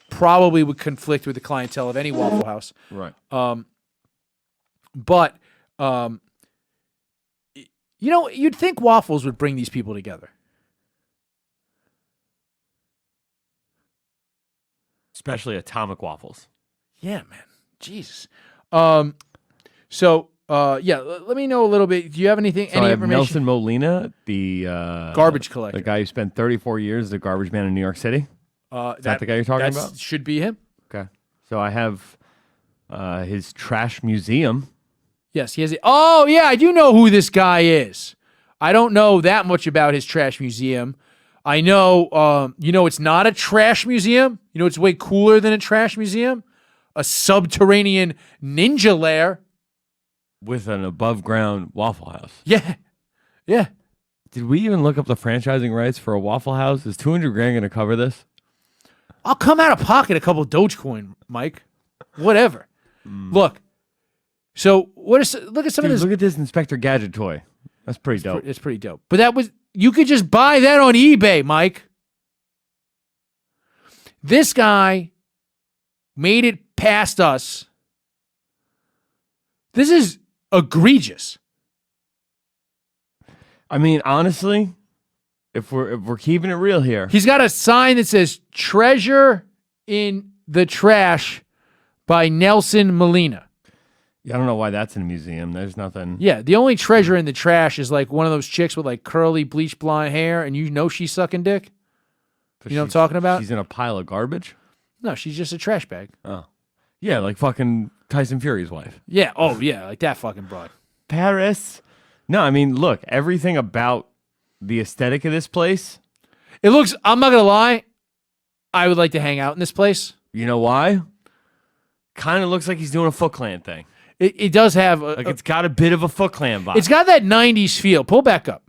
Probably would conflict with the clientele of any Waffle House. Right. But you'd think waffles would bring these people together. Especially atomic waffles. Yeah, man. Jesus. Let me know a little bit. Do you have anything? So any I have information? Nelson Molina, the garbage collector, the guy who spent 34 years as a garbage man in New York City. Is that the guy you're talking about? Should be him. Okay. So I have his trash museum. Yes, he has. Oh, yeah, I do know who this guy is. I don't know that much about his trash museum. I know, it's not a trash museum. You know, it's way cooler than a trash museum. A subterranean ninja lair. With an above-ground Waffle House. Yeah. Yeah. Did we even look up the franchising rights for a Waffle House? Is $200,000 going to cover this? I'll come out of pocket a couple Dogecoin, Mike. Whatever. Look. So look at some of this. Look at this Inspector Gadget toy. That's pretty dope. It's pretty dope. But you could just buy that on eBay, Mike. This guy made it past us. This is egregious. I mean, honestly, if we're keeping it real here, he's got a sign that says "Treasure in the Trash" by Nelson Molina. Yeah, I don't know why that's in a museum. There's nothing. Yeah, the only treasure in the trash is like one of those chicks with like curly, bleach blonde hair, and you know she's sucking dick. You know what I'm talking about? She's in a pile of garbage? No, she's just a trash bag. Oh. Yeah, like fucking Tyson Fury's wife. Yeah, oh yeah, like that fucking broad. Paris. No, I mean, look, everything about the aesthetic of this place. It looks, I'm not going to lie, I would like to hang out in this place. You know why? Kind of looks like he's doing a Foot Clan thing. It does have it's got a bit of a Foot Clan vibe. It's got that 90s feel. Pull back up.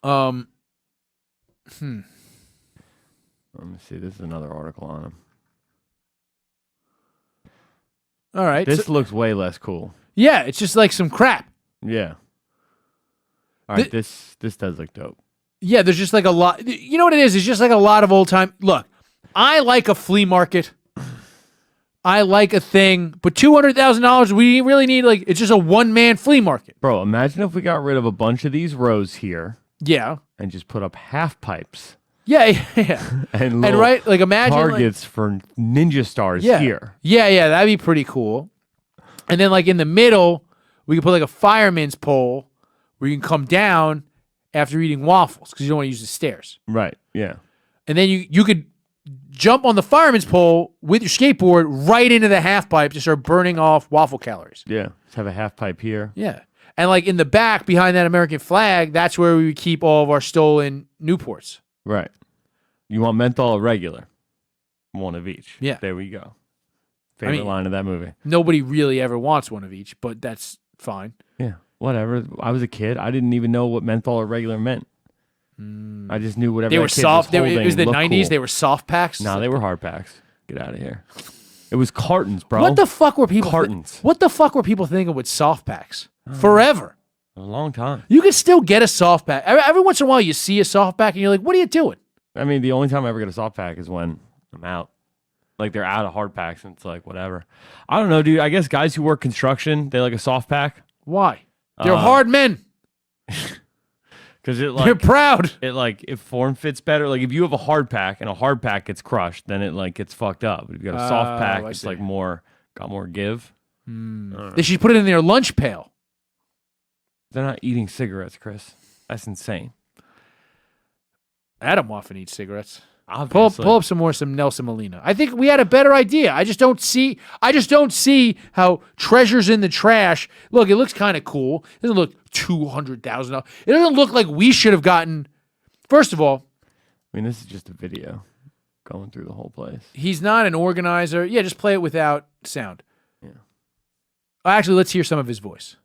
Let me see. This is another article on him. All right. This looks way less cool. Yeah, it's just like some crap. Yeah. All right, this does look dope. Yeah, there's just like a lot. You know what it is? It's just like a lot of old time. Look, I like a flea market. I like a thing, but $200,000, we really need it's just a one-man flea market. Bro, imagine if we got rid of a bunch of these rows here. Yeah. And just put up half pipes. Yeah. and right, like imagine targets for ninja stars here. Yeah, that'd be pretty cool. And then like in the middle, we could put like a fireman's pole where you can come down after eating waffles because you don't want to use the stairs. Right, yeah. And then you could jump on the fireman's pole with your skateboard right into the half pipe to start burning off waffle calories. Yeah, let's have a half pipe here. Yeah. And like in the back behind that American flag, that's where we would keep all of our stolen Newports. Right. You want menthol or regular? One of each. Yeah. There we go. Favorite line of that movie. Nobody really ever wants one of each, but that's fine. Yeah, whatever. I was a kid. I didn't even know what menthol or regular meant. I just knew whatever they were soft. It was the 90s. Cool. They were soft packs. No, they were hard packs. Get out of here. It was cartons, bro. What the fuck were people? Cartons. What the fuck were people thinking with soft packs? Forever. A long time. You can still get a soft pack. Every once in a while, you see a soft pack, and you're like, "What are you doing?" I mean, the only time I ever get a soft pack is when I'm out. Like they're out of hard packs, and it's like whatever. I don't know, dude. I guess guys who work construction, they like a soft pack. Why? They're hard men. Because they're proud. It form fits better. Like if you have a hard pack and a hard pack gets crushed, then it gets fucked up. But if you got a soft pack, it's like got more give. They should put it in their lunch pail. They're not eating cigarettes, Chris. That's insane. Atomwaffen eats cigarettes. Obviously. Pull up some Nelson Molina. I think we had a better idea. I just don't see how treasures in the trash. Look, it looks kind of cool. It doesn't look $200,000. It doesn't look like we should have gotten. First of all, I mean, this is just a video going through the whole place. He's not an organizer. Yeah, just play it without sound. Yeah. Actually, let's hear some of his voice.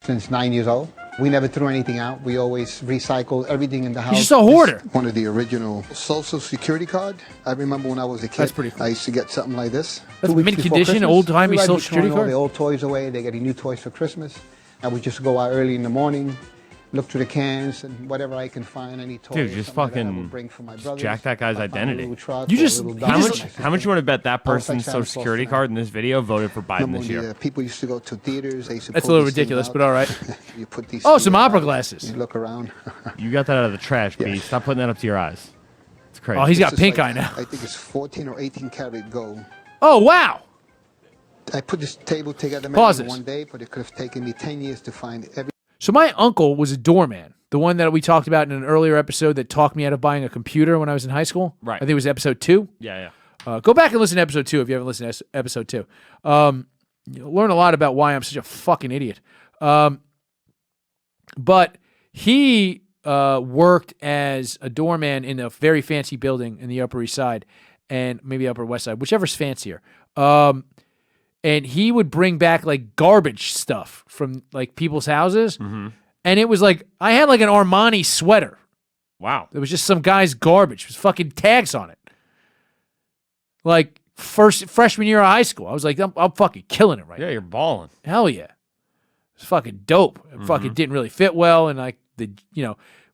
since 9 years old. We never threw anything out. We always recycled everything in the house. He's just a hoarder. One of the original Social Security card. I remember when I was a kid. That's pretty cool. I used to get something like this. That's 2 weeks mint before condition, Christmas. old-timey Everybody Social was Security throwing all card? the old toys away. They're getting new toys for Christmas. I would just go out early in the morning, look through the cans, and whatever I can find, any toy. Dude, just fucking jack that guy's identity. How much you want to bet that person's Social Security card in this video voted for Biden this year? People used to go to theaters. They used to That's a pull little these things ridiculous, out. but all right. You put these Oh, some things opera out, glasses. You look around. You got that out of the trash, B. Stop putting that up to your eyes. It's crazy. Oh, he's got This is pink like, eye now. I think it's 14 or 18 karat gold. Oh, wow. I put this table together Pause maybe this. one day, but it could have taken me 10 years to find every. So my uncle was a doorman, the one that we talked about in an earlier episode that talked me out of buying a computer when I was in high school. Right. I think it was episode 2. Yeah. Go back and listen to episode 2 if you haven't listened to episode 2. You'll learn a lot about why I'm such a fucking idiot. But he worked as a doorman in a very fancy building in the Upper East Side and maybe Upper West Side, whichever's fancier. And he would bring back like garbage stuff from like people's houses. Mm-hmm. And it was like, I had like an Armani sweater. Wow. It was just some guy's garbage. It was fucking tags on it. Like freshman year of high school. I was like, I'm fucking killing it right now. Yeah, you're balling. Hell yeah. It was fucking dope. It fucking didn't really fit well. And like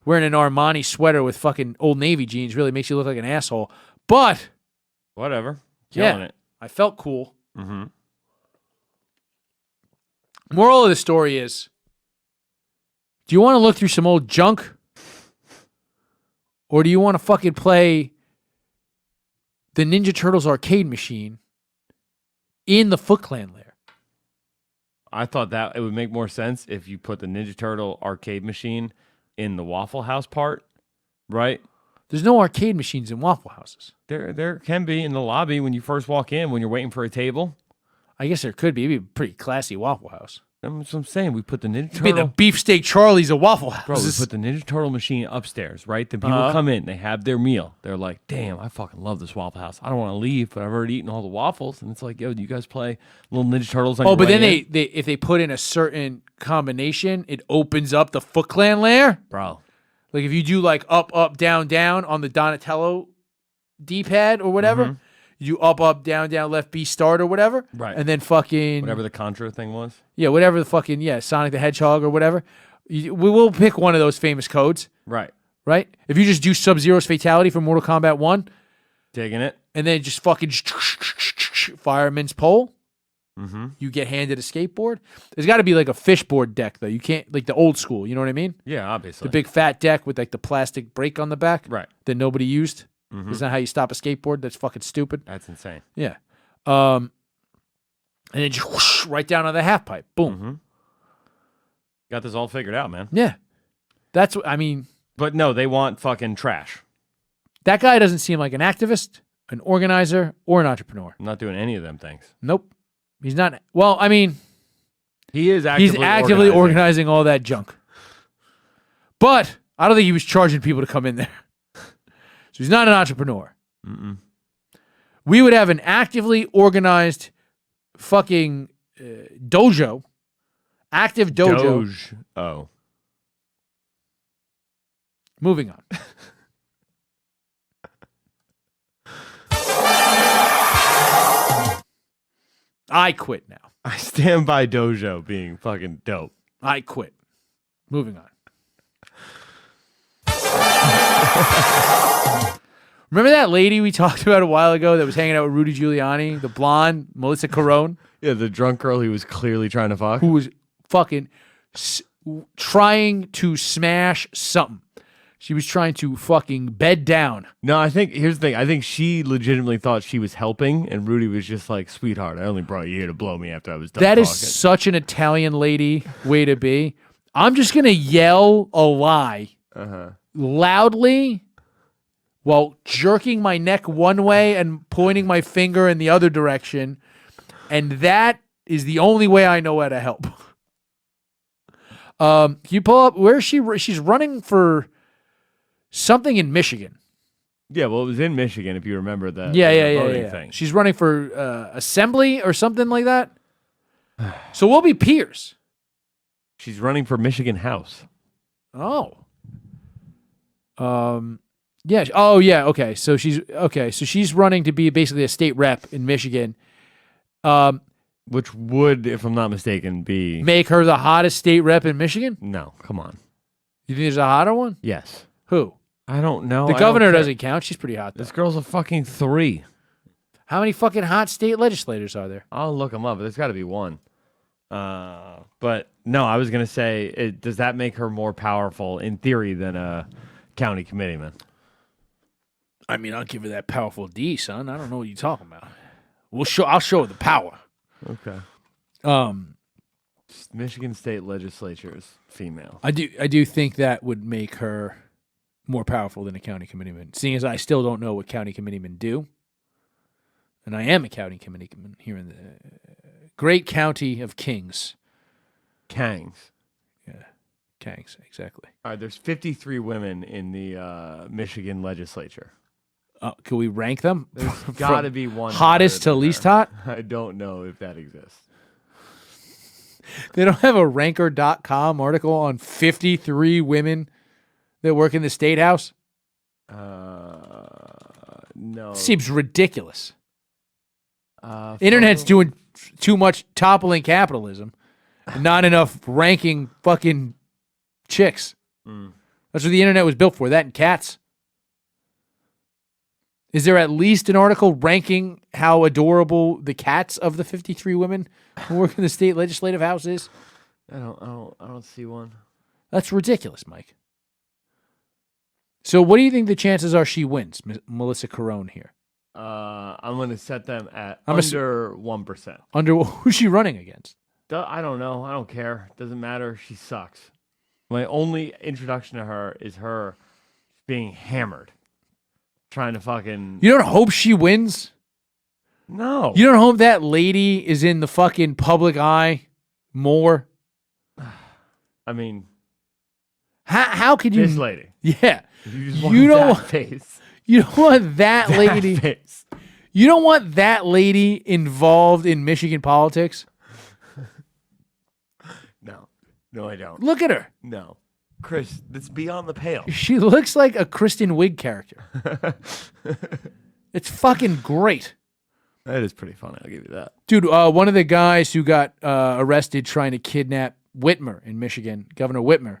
wearing an Armani sweater with fucking Old Navy jeans really makes you look like an asshole. But Whatever. Killing it. I felt cool. Mm-hmm. Moral of the story is, do you want to look through some old junk? Or do you want to fucking play the Ninja Turtles arcade machine in the Foot Clan lair? I thought that it would make more sense if you put the Ninja Turtle arcade machine in the Waffle House part, right? There's no arcade machines in Waffle Houses. There can be in the lobby when you first walk in, when you're waiting for a table. I guess there could be. It'd be a pretty classy Waffle House. That's what I'm saying. We put the Ninja It'd be the Turtle. beefsteak Charlie's of Waffle Bro, we Houses. put the Ninja Turtle machine upstairs, right? Then people come in, they have their meal. They're like, damn, I fucking love this Waffle House. I don't want to leave, but I've already eaten all the waffles. And it's like, yo, do you guys play little Ninja Turtles on your But way then in? they if they put in a certain combination, it opens up the Foot Clan lair. Bro. Like if you do like up, up, down, down on the Donatello D-pad or whatever, you do up, down, down, left, B, start or whatever. Right. And then fucking... Whatever the Contra thing was. Yeah, whatever the fucking... Yeah, Sonic the Hedgehog or whatever. We will pick one of those famous codes. Right. Right? If you just do Sub-Zero's Fatality from Mortal Kombat 1... Digging it. And then just fucking... Fireman's pole. Mm-hmm. You get handed a skateboard. There's got to be like a fishboard deck, though. You can't... Like the old school, you know what I mean? Yeah, obviously. The big fat deck with like the plastic brake on the back. Right. That nobody used. Mm-hmm. Isn't that how you stop a skateboard? That's fucking stupid. That's insane. Yeah. And then just whoosh, right down on the half pipe. Boom. Mm-hmm. Got this all figured out, man. Yeah. That's what I mean. But no, they want fucking trash. That guy doesn't seem like an activist, an organizer, or an entrepreneur. I'm not doing any of them things. Nope. He's not. Well, I mean, he is actively he's actively organizing all that junk. But I don't think he was charging people to come in there. So he's not an entrepreneur. Mm-mm. We would have an actively organized fucking dojo. Active dojo. Doge. Oh. Moving on. I quit now. I stand by dojo being fucking dope. I quit. Moving on. Remember that lady we talked about a while ago that was hanging out with Rudy Giuliani, the blonde, Mellisa Carone? Yeah, the drunk girl he was clearly trying to fuck. Who was fucking trying to smash something. She was trying to fucking bed down. No, I think, here's the thing. I think she legitimately thought she was helping, and Rudy was just like, sweetheart, I only brought you here to blow me after I was done That talking. is such an Italian lady way to be. I'm just going to yell a lie loudly while jerking my neck one way and pointing my finger in the other direction. And that is the only way I know how to help. Can you pull up, where is she? She's running for something in Michigan. Yeah, well, it was in Michigan, if you remember that. Yeah. Thing. She's running for assembly or something like that. So we'll be peers. She's running for Michigan House. Oh. Yeah. Oh, yeah. Okay. So she's running to be basically a state rep in Michigan. Which would, if I'm not mistaken, be... Make her the hottest state rep in Michigan? No, come on. You think there's a hotter one? Yes. Who? I don't know. The governor doesn't count. She's pretty hot, though. This girl's a fucking 3. How many fucking hot state legislators are there? I'll look them up. There's got to be one. But no, I was going to say, does that make her more powerful in theory than a county committeeman? I mean, I'll give her that powerful D, son. I don't know what you're talking about. I'll show her the power. Okay. Michigan State Legislature is female. I do think that would make her more powerful than a county committeeman, seeing as I still don't know what county committeemen do. And I am a county committeeman here in the great county of Kings. Kangs. Yeah, Kangs, exactly. All right, there's 53 women in the Michigan legislature. Can we rank them? There's got to be one. Hottest to least hot? I don't know if that exists. They don't have a ranker.com article on 53 women that work in the state house? No. Seems ridiculous. Internet's doing too much toppling capitalism. Not enough ranking fucking chicks. That's what the internet was built for, that and cats. Is there at least an article ranking how adorable the cats of the 53 women who work in the state legislative house is? I don't see one. That's ridiculous, Mike. So what do you think the chances are she wins, Mellisa Carone here? I'm going to set them at under 1%. Under who's she running against? I don't know. I don't care. Doesn't matter. She sucks. My only introduction to her is her being hammered. Trying to fucking... You don't hope she wins? No. You don't hope that lady is in the fucking public eye more? I mean... How could you... This lady. Yeah. You just want that face. You don't want that lady... face. You don't want that lady involved in Michigan politics? No. No, I don't. Look at her. No. Chris, that's beyond the pale. She looks like a Kristen Wiig character. It's fucking great. That is pretty funny. I'll give you that. Dude, one of the guys who got arrested trying to kidnap Whitmer in Michigan, Governor Whitmer,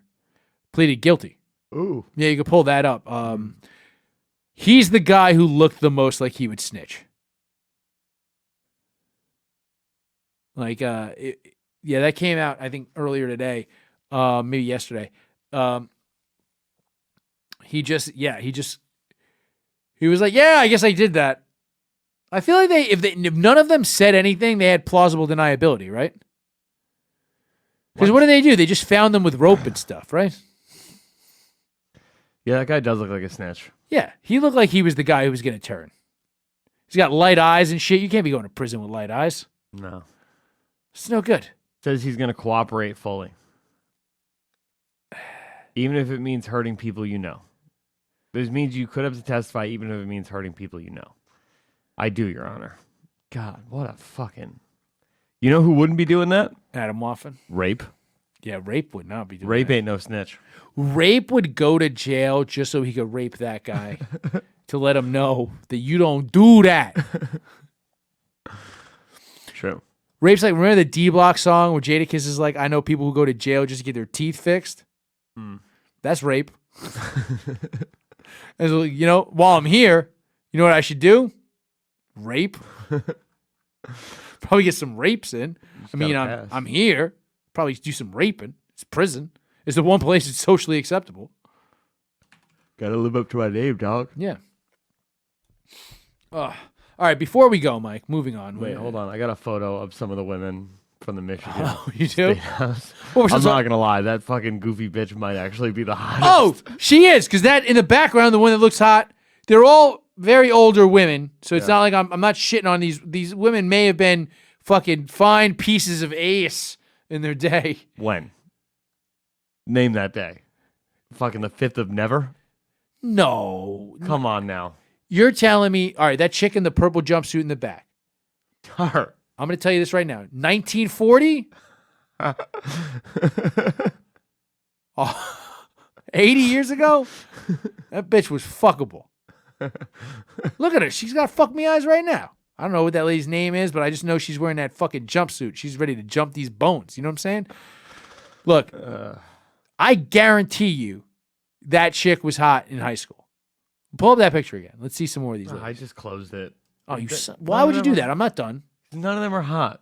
pleaded guilty. Ooh. Yeah, you can pull that up. He's the guy who looked the most like he would snitch. Like, yeah, that came out, I think, earlier today, maybe yesterday. He was like, yeah, I guess I did that. I feel like if none of them said anything, they had plausible deniability, right? Because what do? They just found them with rope and stuff, right? Yeah, that guy does look like a snitch. Yeah, he looked like he was the guy who was going to turn. He's got light eyes and shit. You can't be going to prison with light eyes. No. It's no good. Says he's going to cooperate fully. Even if it means hurting people you know. This means you could have to testify even if it means hurting people you know. I do, Your Honor. God, what a fucking... You know who wouldn't be doing that? Atomwaffen. Rape. Yeah, Rape would not be doing Rape that. ain't no snitch. Rape would go to jail just so he could rape that guy to let him know that you don't do that. True. Rape's like, remember the D-Block song where Jadakiss is like, I know people who go to jail just to get their teeth fixed? That's rape. And so, you know, while I'm here, you know what I should do? Rape. Probably get some rapes in. I mean, I'm here. Probably do some raping. It's prison. It's the one place it's socially acceptable. Gotta live up to my name, dog. Yeah. All right, before we go, Mike, moving on. Wait, hold on. I got a photo of some of the women from the Michigan you do? Statehouse. What I'm not gonna lie, that fucking goofy bitch might actually be the hottest. Oh, she is, because that in the background, the one that looks hot, they're all very older women, so it's not like I'm not shitting on these. These women may have been fucking fine pieces of ace in their day. When? Name that day. Fucking the 5th of never? No. Come on now. You're telling me, all right, that chick in the purple jumpsuit in the back. Her. I'm going to tell you this right now. 1940? Oh, 80 years ago? That bitch was fuckable. Look at her. She's got fuck me eyes right now. I don't know what that lady's name is, but I just know she's wearing that fucking jumpsuit. She's ready to jump these bones. You know what I'm saying? Look, I guarantee you that chick was hot in high school. Pull up that picture again. Let's see some more of these. I just closed it. Oh, why would you do that? I'm not done. None of them are hot.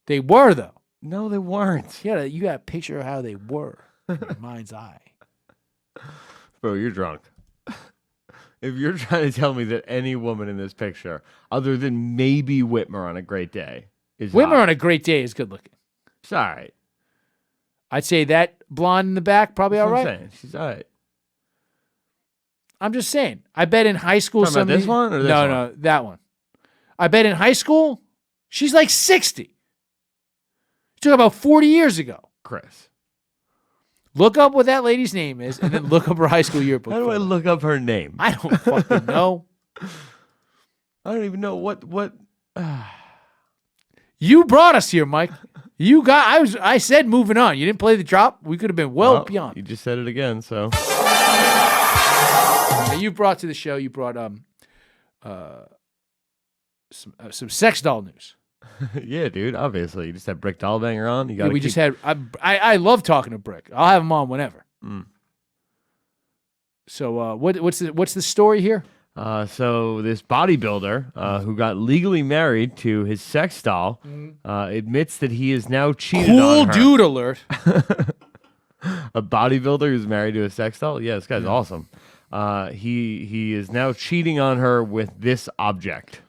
They were, though. No, they weren't. You got a picture of how they were in your mind's eye. Bro, you're drunk. If you're trying to tell me that any woman in this picture, other than maybe Whitmer on a great day, is Whitmer hot. on a great day is good looking. She's all right. I'd say that blonde in the back, probably That's all what right. I'm saying. She's all right. I'm just saying. I bet in high school Talking about this one or this one? No, that one. I bet in high school, she's like 60. You talking about 40 years ago. Chris. Look up what that lady's name is, and then look up her high school yearbook. How do I look up her name? I don't fucking know. I don't even know what. You brought us here, Mike. I said moving on. You didn't play the drop. We could have been well beyond. You just said it again, so. Now, you brought to the show. You brought some sex doll news. Yeah, dude. Obviously, you just had Brick Dollbanger on. You got. Yeah, we just had. I love talking to Brick. I'll have him on whenever. So what's the story here? So this bodybuilder who got legally married to his sex doll admits that he is now cheated on her. Cool dude alert. A bodybuilder who's married to a sex doll? Yeah, this guy's awesome. He is now cheating on her with this object.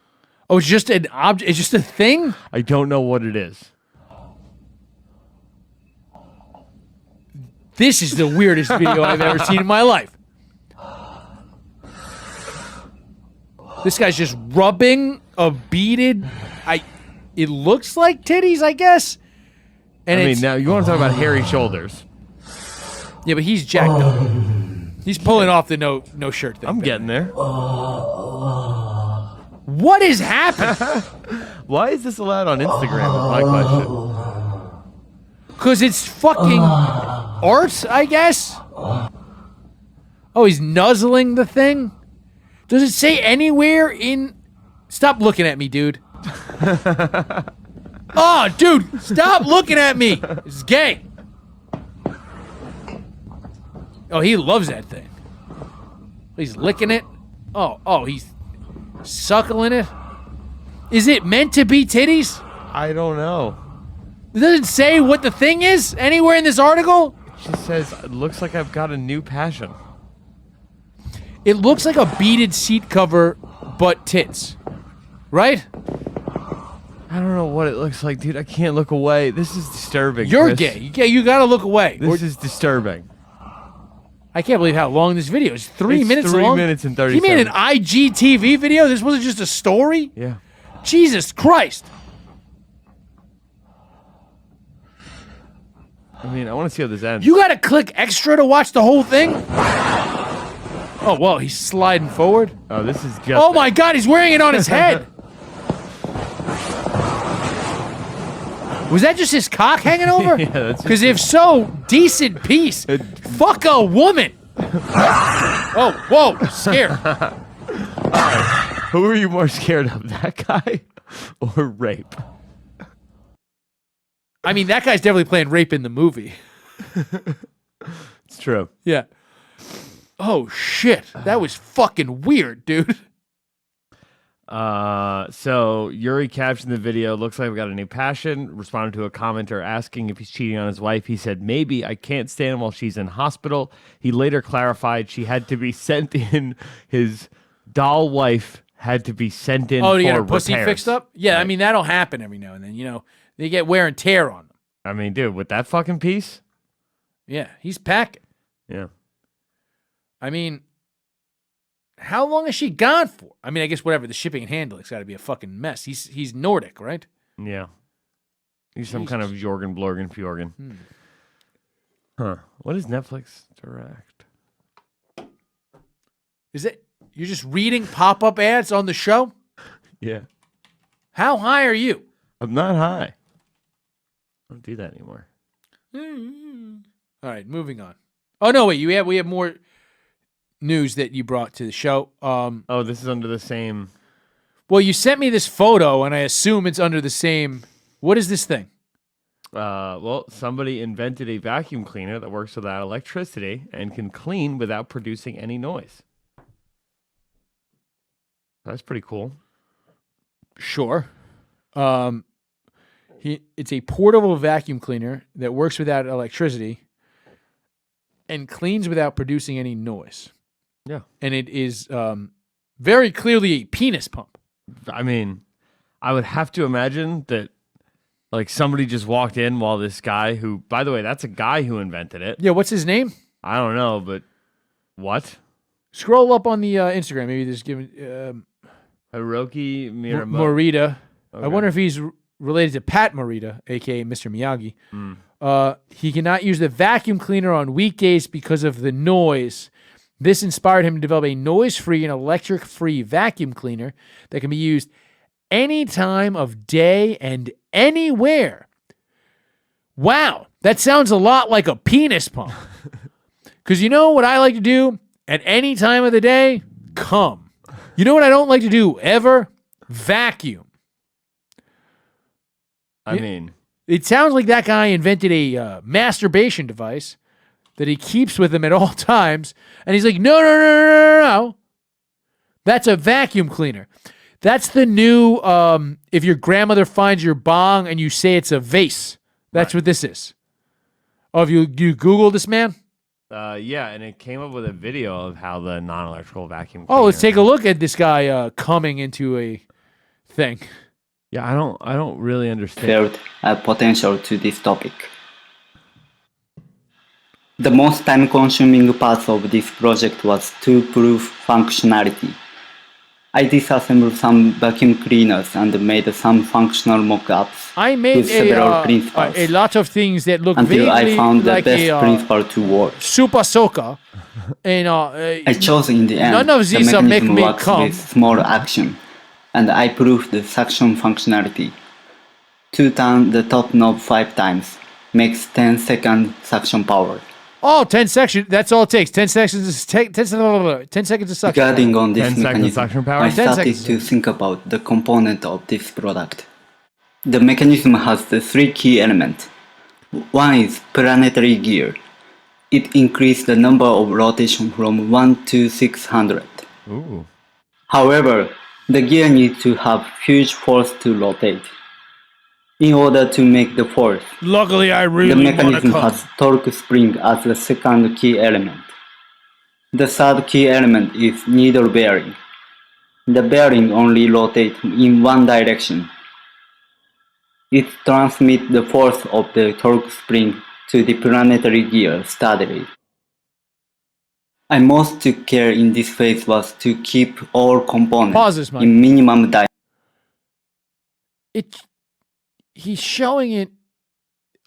Oh, it's just an object. It's just a thing. I don't know what it is. This is the weirdest video I've ever seen in my life. This guy's just rubbing a beaded. It looks like titties, I guess. And I mean, now you want to talk about hairy shoulders? Yeah, but he's jacked up. He's pulling off the no shirt thing. I'm getting there. What is happening? Why is this allowed on Instagram? Is my question. Because it's fucking art, I guess. Oh, he's nuzzling the thing. Does it say anywhere in? Stop looking at me, dude. Oh, dude, stop looking at me. It's gay. Oh, he loves that thing. He's licking it. Oh, he's suckling it. Is it meant to be titties? I don't know. It doesn't say what the thing is anywhere in this article. It just says, it looks like I've got a new passion. It looks like a beaded seat cover, but tits. Right? I don't know what it looks like, dude. I can't look away. This is disturbing. You're Chris. gay. You gotta look away. This is disturbing. I can't believe how long this video is. 3 minutes 3 long. minutes and 30 He made an seconds. IGTV video? This wasn't just a story? Yeah. Jesus Christ. I mean, I want to see how this ends. You gotta click extra to watch the whole thing? Oh, well, he's sliding forward. Oh, this is just... Oh my God, he's wearing it on his head. Was that just his cock hanging over? Yeah, that's Because if so, decent piece. Fuck a woman. Oh, whoa, scared. Who are you more scared of, that guy or rape? I mean, that guy's definitely playing rape in the movie. It's true. Yeah. Oh, shit. That was fucking weird, dude. So Yuri captioned the video, looks like we got a new passion, responded to a commenter asking if he's cheating on his wife. He said, maybe, I can't stand him while she's in hospital. He later clarified she had to be sent in, his doll wife had to be sent in Oh, to for get her pussy repairs. fixed up? Yeah, Right. I mean, that'll happen every now and then. You know, they get wear and tear on them. I mean, dude, with that fucking piece? Yeah, he's packing. Yeah. I mean, how long is she gone for? I mean, I guess whatever, the shipping and handling's got to be a fucking mess. He's Nordic, right? Yeah. He's some kind of Jorgen Blorgen Fjorgen. Huh. What is Netflix Direct? Is it, you're just reading pop-up ads on the show? Yeah. How high are you? I'm not high. I don't do that anymore. All right, moving on. Oh no, wait, we have more news that you brought to the show. Oh, this is under the same. Well, you sent me this photo, and I assume it's under the same. What is this thing? Well, somebody invented a vacuum cleaner that works without electricity and can clean without producing any noise. That's pretty cool. Sure. It's a portable vacuum cleaner that works without electricity and cleans without producing any noise. Yeah. And it is very clearly a penis pump. I mean, I would have to imagine that like somebody just walked in while this guy who, by the way, that's a guy who invented it. Yeah, what's his name? I don't know, but what? Scroll up on the Instagram. Maybe just give Hiroki Miramoto. Morita. Okay. I wonder if he's related to Pat Morita, a.k.a. Mr. Miyagi. He cannot use the vacuum cleaner on weekdays because of the noise. This inspired him to develop a noise-free and electric-free vacuum cleaner that can be used any time of day and anywhere. Wow, that sounds a lot like a penis pump. Because you know what I like to do at any time of the day? Come. You know what I don't like to do ever? Vacuum. I mean, it sounds like that guy invented a masturbation device that he keeps with him at all times. And he's like, no. That's a vacuum cleaner. That's the new, if your grandmother finds your bong and you say it's a vase. That's what this is. Oh, have you Googled this, man? Yeah, and it came up with a video of how the non-electrical vacuum Oh, let's cleaner- take a look at this guy coming into a thing. Yeah, I don't really understand. Felt a potential to this topic. The most time-consuming part of this project was to prove functionality. I disassembled some vacuum cleaners and made some functional mock-ups I made with several principles a lot of things that look until I vaguely found the like best a principle to work. super soaker. And I chose in the end none of the these make mechanism me works come. with small action, and I proved the suction functionality. To turn the top knob 5 times makes 10-second suction power. Oh, 10 seconds. That's all it takes. 10 seconds. 10 seconds of suction. Regarding on this 10 seconds mechanism, suction power? I 10 started seconds. to think about the component of this product. The mechanism has the 3 key elements. One is planetary gear. It increased the number of rotation from 1 to 600. Ooh. However, the gear needs to have huge force to rotate. In order to make the force, Luckily, I the really want to mechanism come. has torque spring as the second key element. The third key element is needle bearing. The bearing only rotates in one direction. It transmits the force of the torque spring to the planetary gear steadily. I most took care in this phase was to keep all components Pause this, Mike. in minimum diameter. He's showing it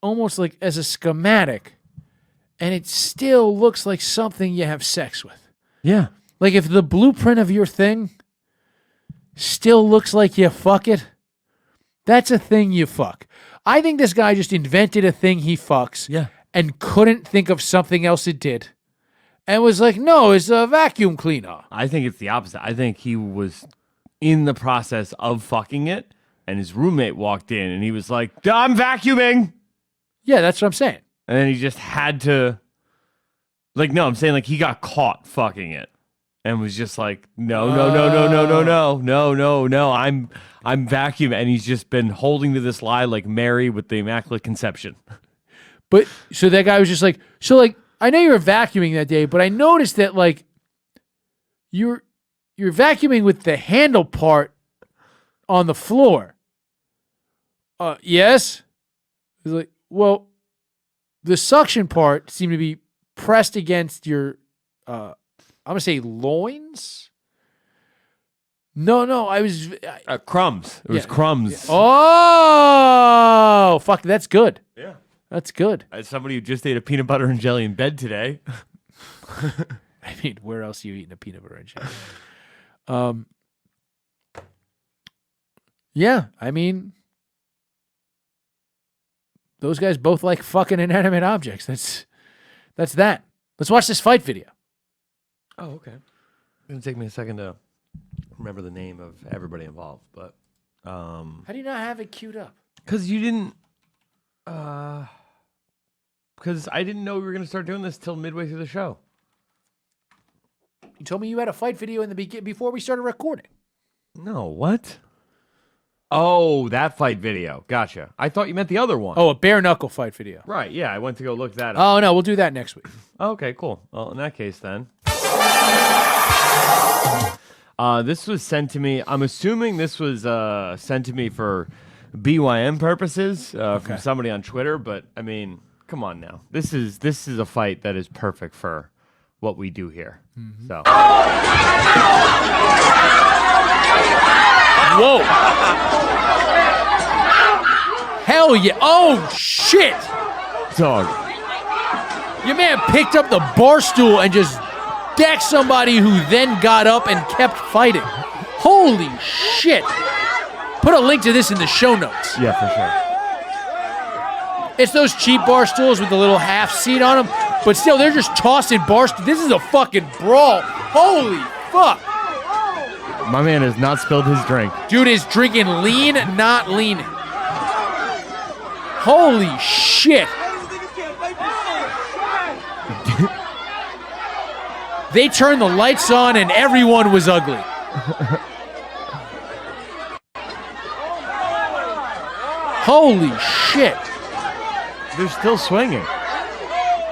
almost like as a schematic, and it still looks like something you have sex with. Yeah. Like if the blueprint of your thing still looks like you fuck it, that's a thing you fuck. I think this guy just invented a thing he fucks and couldn't think of something else it did. And was like, no, it's a vacuum cleaner. I think it's the opposite. I think he was in the process of fucking it, and his roommate walked in, and he was like, I'm vacuuming. Yeah, that's what I'm saying. And then he just had to, like, no, I'm saying like he got caught fucking it, and was just like, no, I'm vacuuming, and he's just been holding to this lie like Mary with the Immaculate Conception. But so that guy was just like, I know you were vacuuming that day, but I noticed that like you're vacuuming with the handle part on the floor. Yes. He's like, well, the suction part seemed to be pressed against your, I'm gonna say loins. No, I was Crumbs. It was crumbs. Yeah. Oh, fuck, that's good. Yeah. That's good. As somebody who just ate a peanut butter and jelly in bed today. I mean, where else are you eating a peanut butter and jelly? Yeah, I mean, those guys both like fucking inanimate objects. That's that. Let's watch this fight video. Oh, okay. It's going to take me a second to remember the name of everybody involved, but How do you not have it queued up? because you didn't because I didn't know we were going to start doing this till midway through the show. You told me you had a fight video in the before we started recording. No, what? Oh, that fight video. Gotcha. I thought you meant the other one. Oh, a bare knuckle fight video. Right, yeah, I went to go look that up. Oh no, we'll do that next week. Okay, cool. Well, in that case then. This was sent to me. I'm assuming this was sent to me for BYM purposes from somebody on Twitter, but I mean, come on now. This is a fight that is perfect for what we do here. Mm-hmm. So. Whoa. Hell yeah. Oh shit. Dog. Your man picked up the bar stool and just decked somebody who then got up and kept fighting. Holy shit. Put a link to this in the show notes. Yeah, for sure. It's those cheap bar stools with the little half seat on them, but still, they're just tossing bar stools. This is a fucking brawl. Holy fuck. My man has not spilled his drink. Dude is drinking lean, not leaning. Holy shit. They turned the lights on and everyone was ugly. Holy shit. They're still swinging.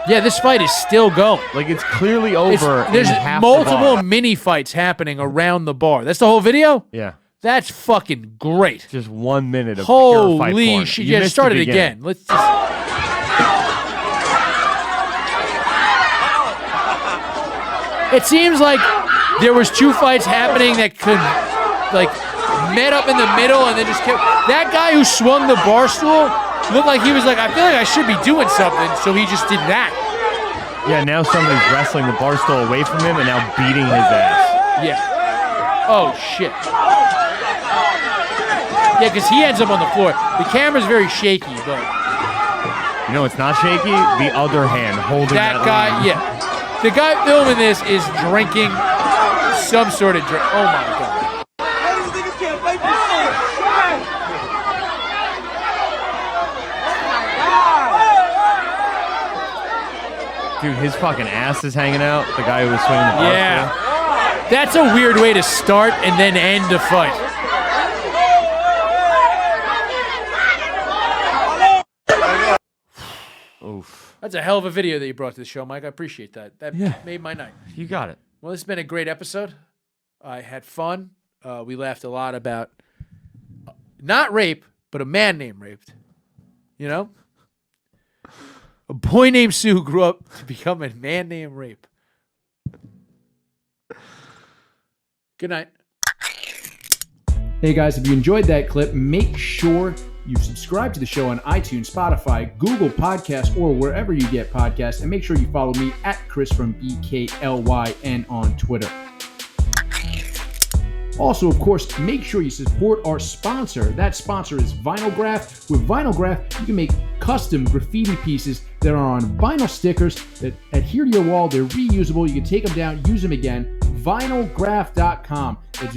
Yeah, this fight is still going. Like, it's clearly over. There's in half multiple the bar. mini fights happening around the bar. That's the whole video? Yeah. That's fucking great. Just 1 minute of pure fight Holy porn. shit. You Yeah, missed start the it beginning. again. Let's just... It seems like there was two fights happening that could, like, met up in the middle and then just kept... That guy who swung the bar stool looked like he was like, I feel like I should be doing something, so he just did that. Yeah, now somebody's wrestling the bar stool away from him and now beating his ass. Yeah. Oh, shit. Yeah, because he ends up on the floor. The camera's very shaky, but... You know, it's not shaky. The other hand holding that guy, line. yeah. The guy filming this is drinking some sort of drink. Oh, my God. Dude, his fucking ass is hanging out. The guy who was swinging the bar Yeah. stool. That's a weird way to start and then end a fight. Oof. That's a hell of a video that you brought to the show, Mike. I appreciate that. That made my night. You got it. Well, this has been a great episode. I had fun. We laughed a lot about not rape, but a man named Raped. You know? A boy named Sue grew up to become a man named Rape. Good night. Hey guys, if you enjoyed that clip, make sure you subscribe to the show on iTunes, Spotify, Google Podcasts, or wherever you get podcasts. And make sure you follow me at Chris from BKLYN on Twitter. Also, of course, make sure you support our sponsor. That sponsor is Vinylgraph. With Vinylgraph, you can make custom graffiti pieces that are on vinyl stickers that adhere to your wall. They're reusable. You can take them down, use them again. Vinylgraph.com. That's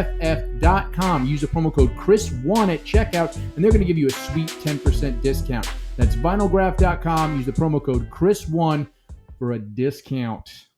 VINYLGRAFF.com. Use the promo code Chris1 at checkout, and they're going to give you a sweet 10% discount. That's Vinylgraph.com. Use the promo code Chris1 for a discount.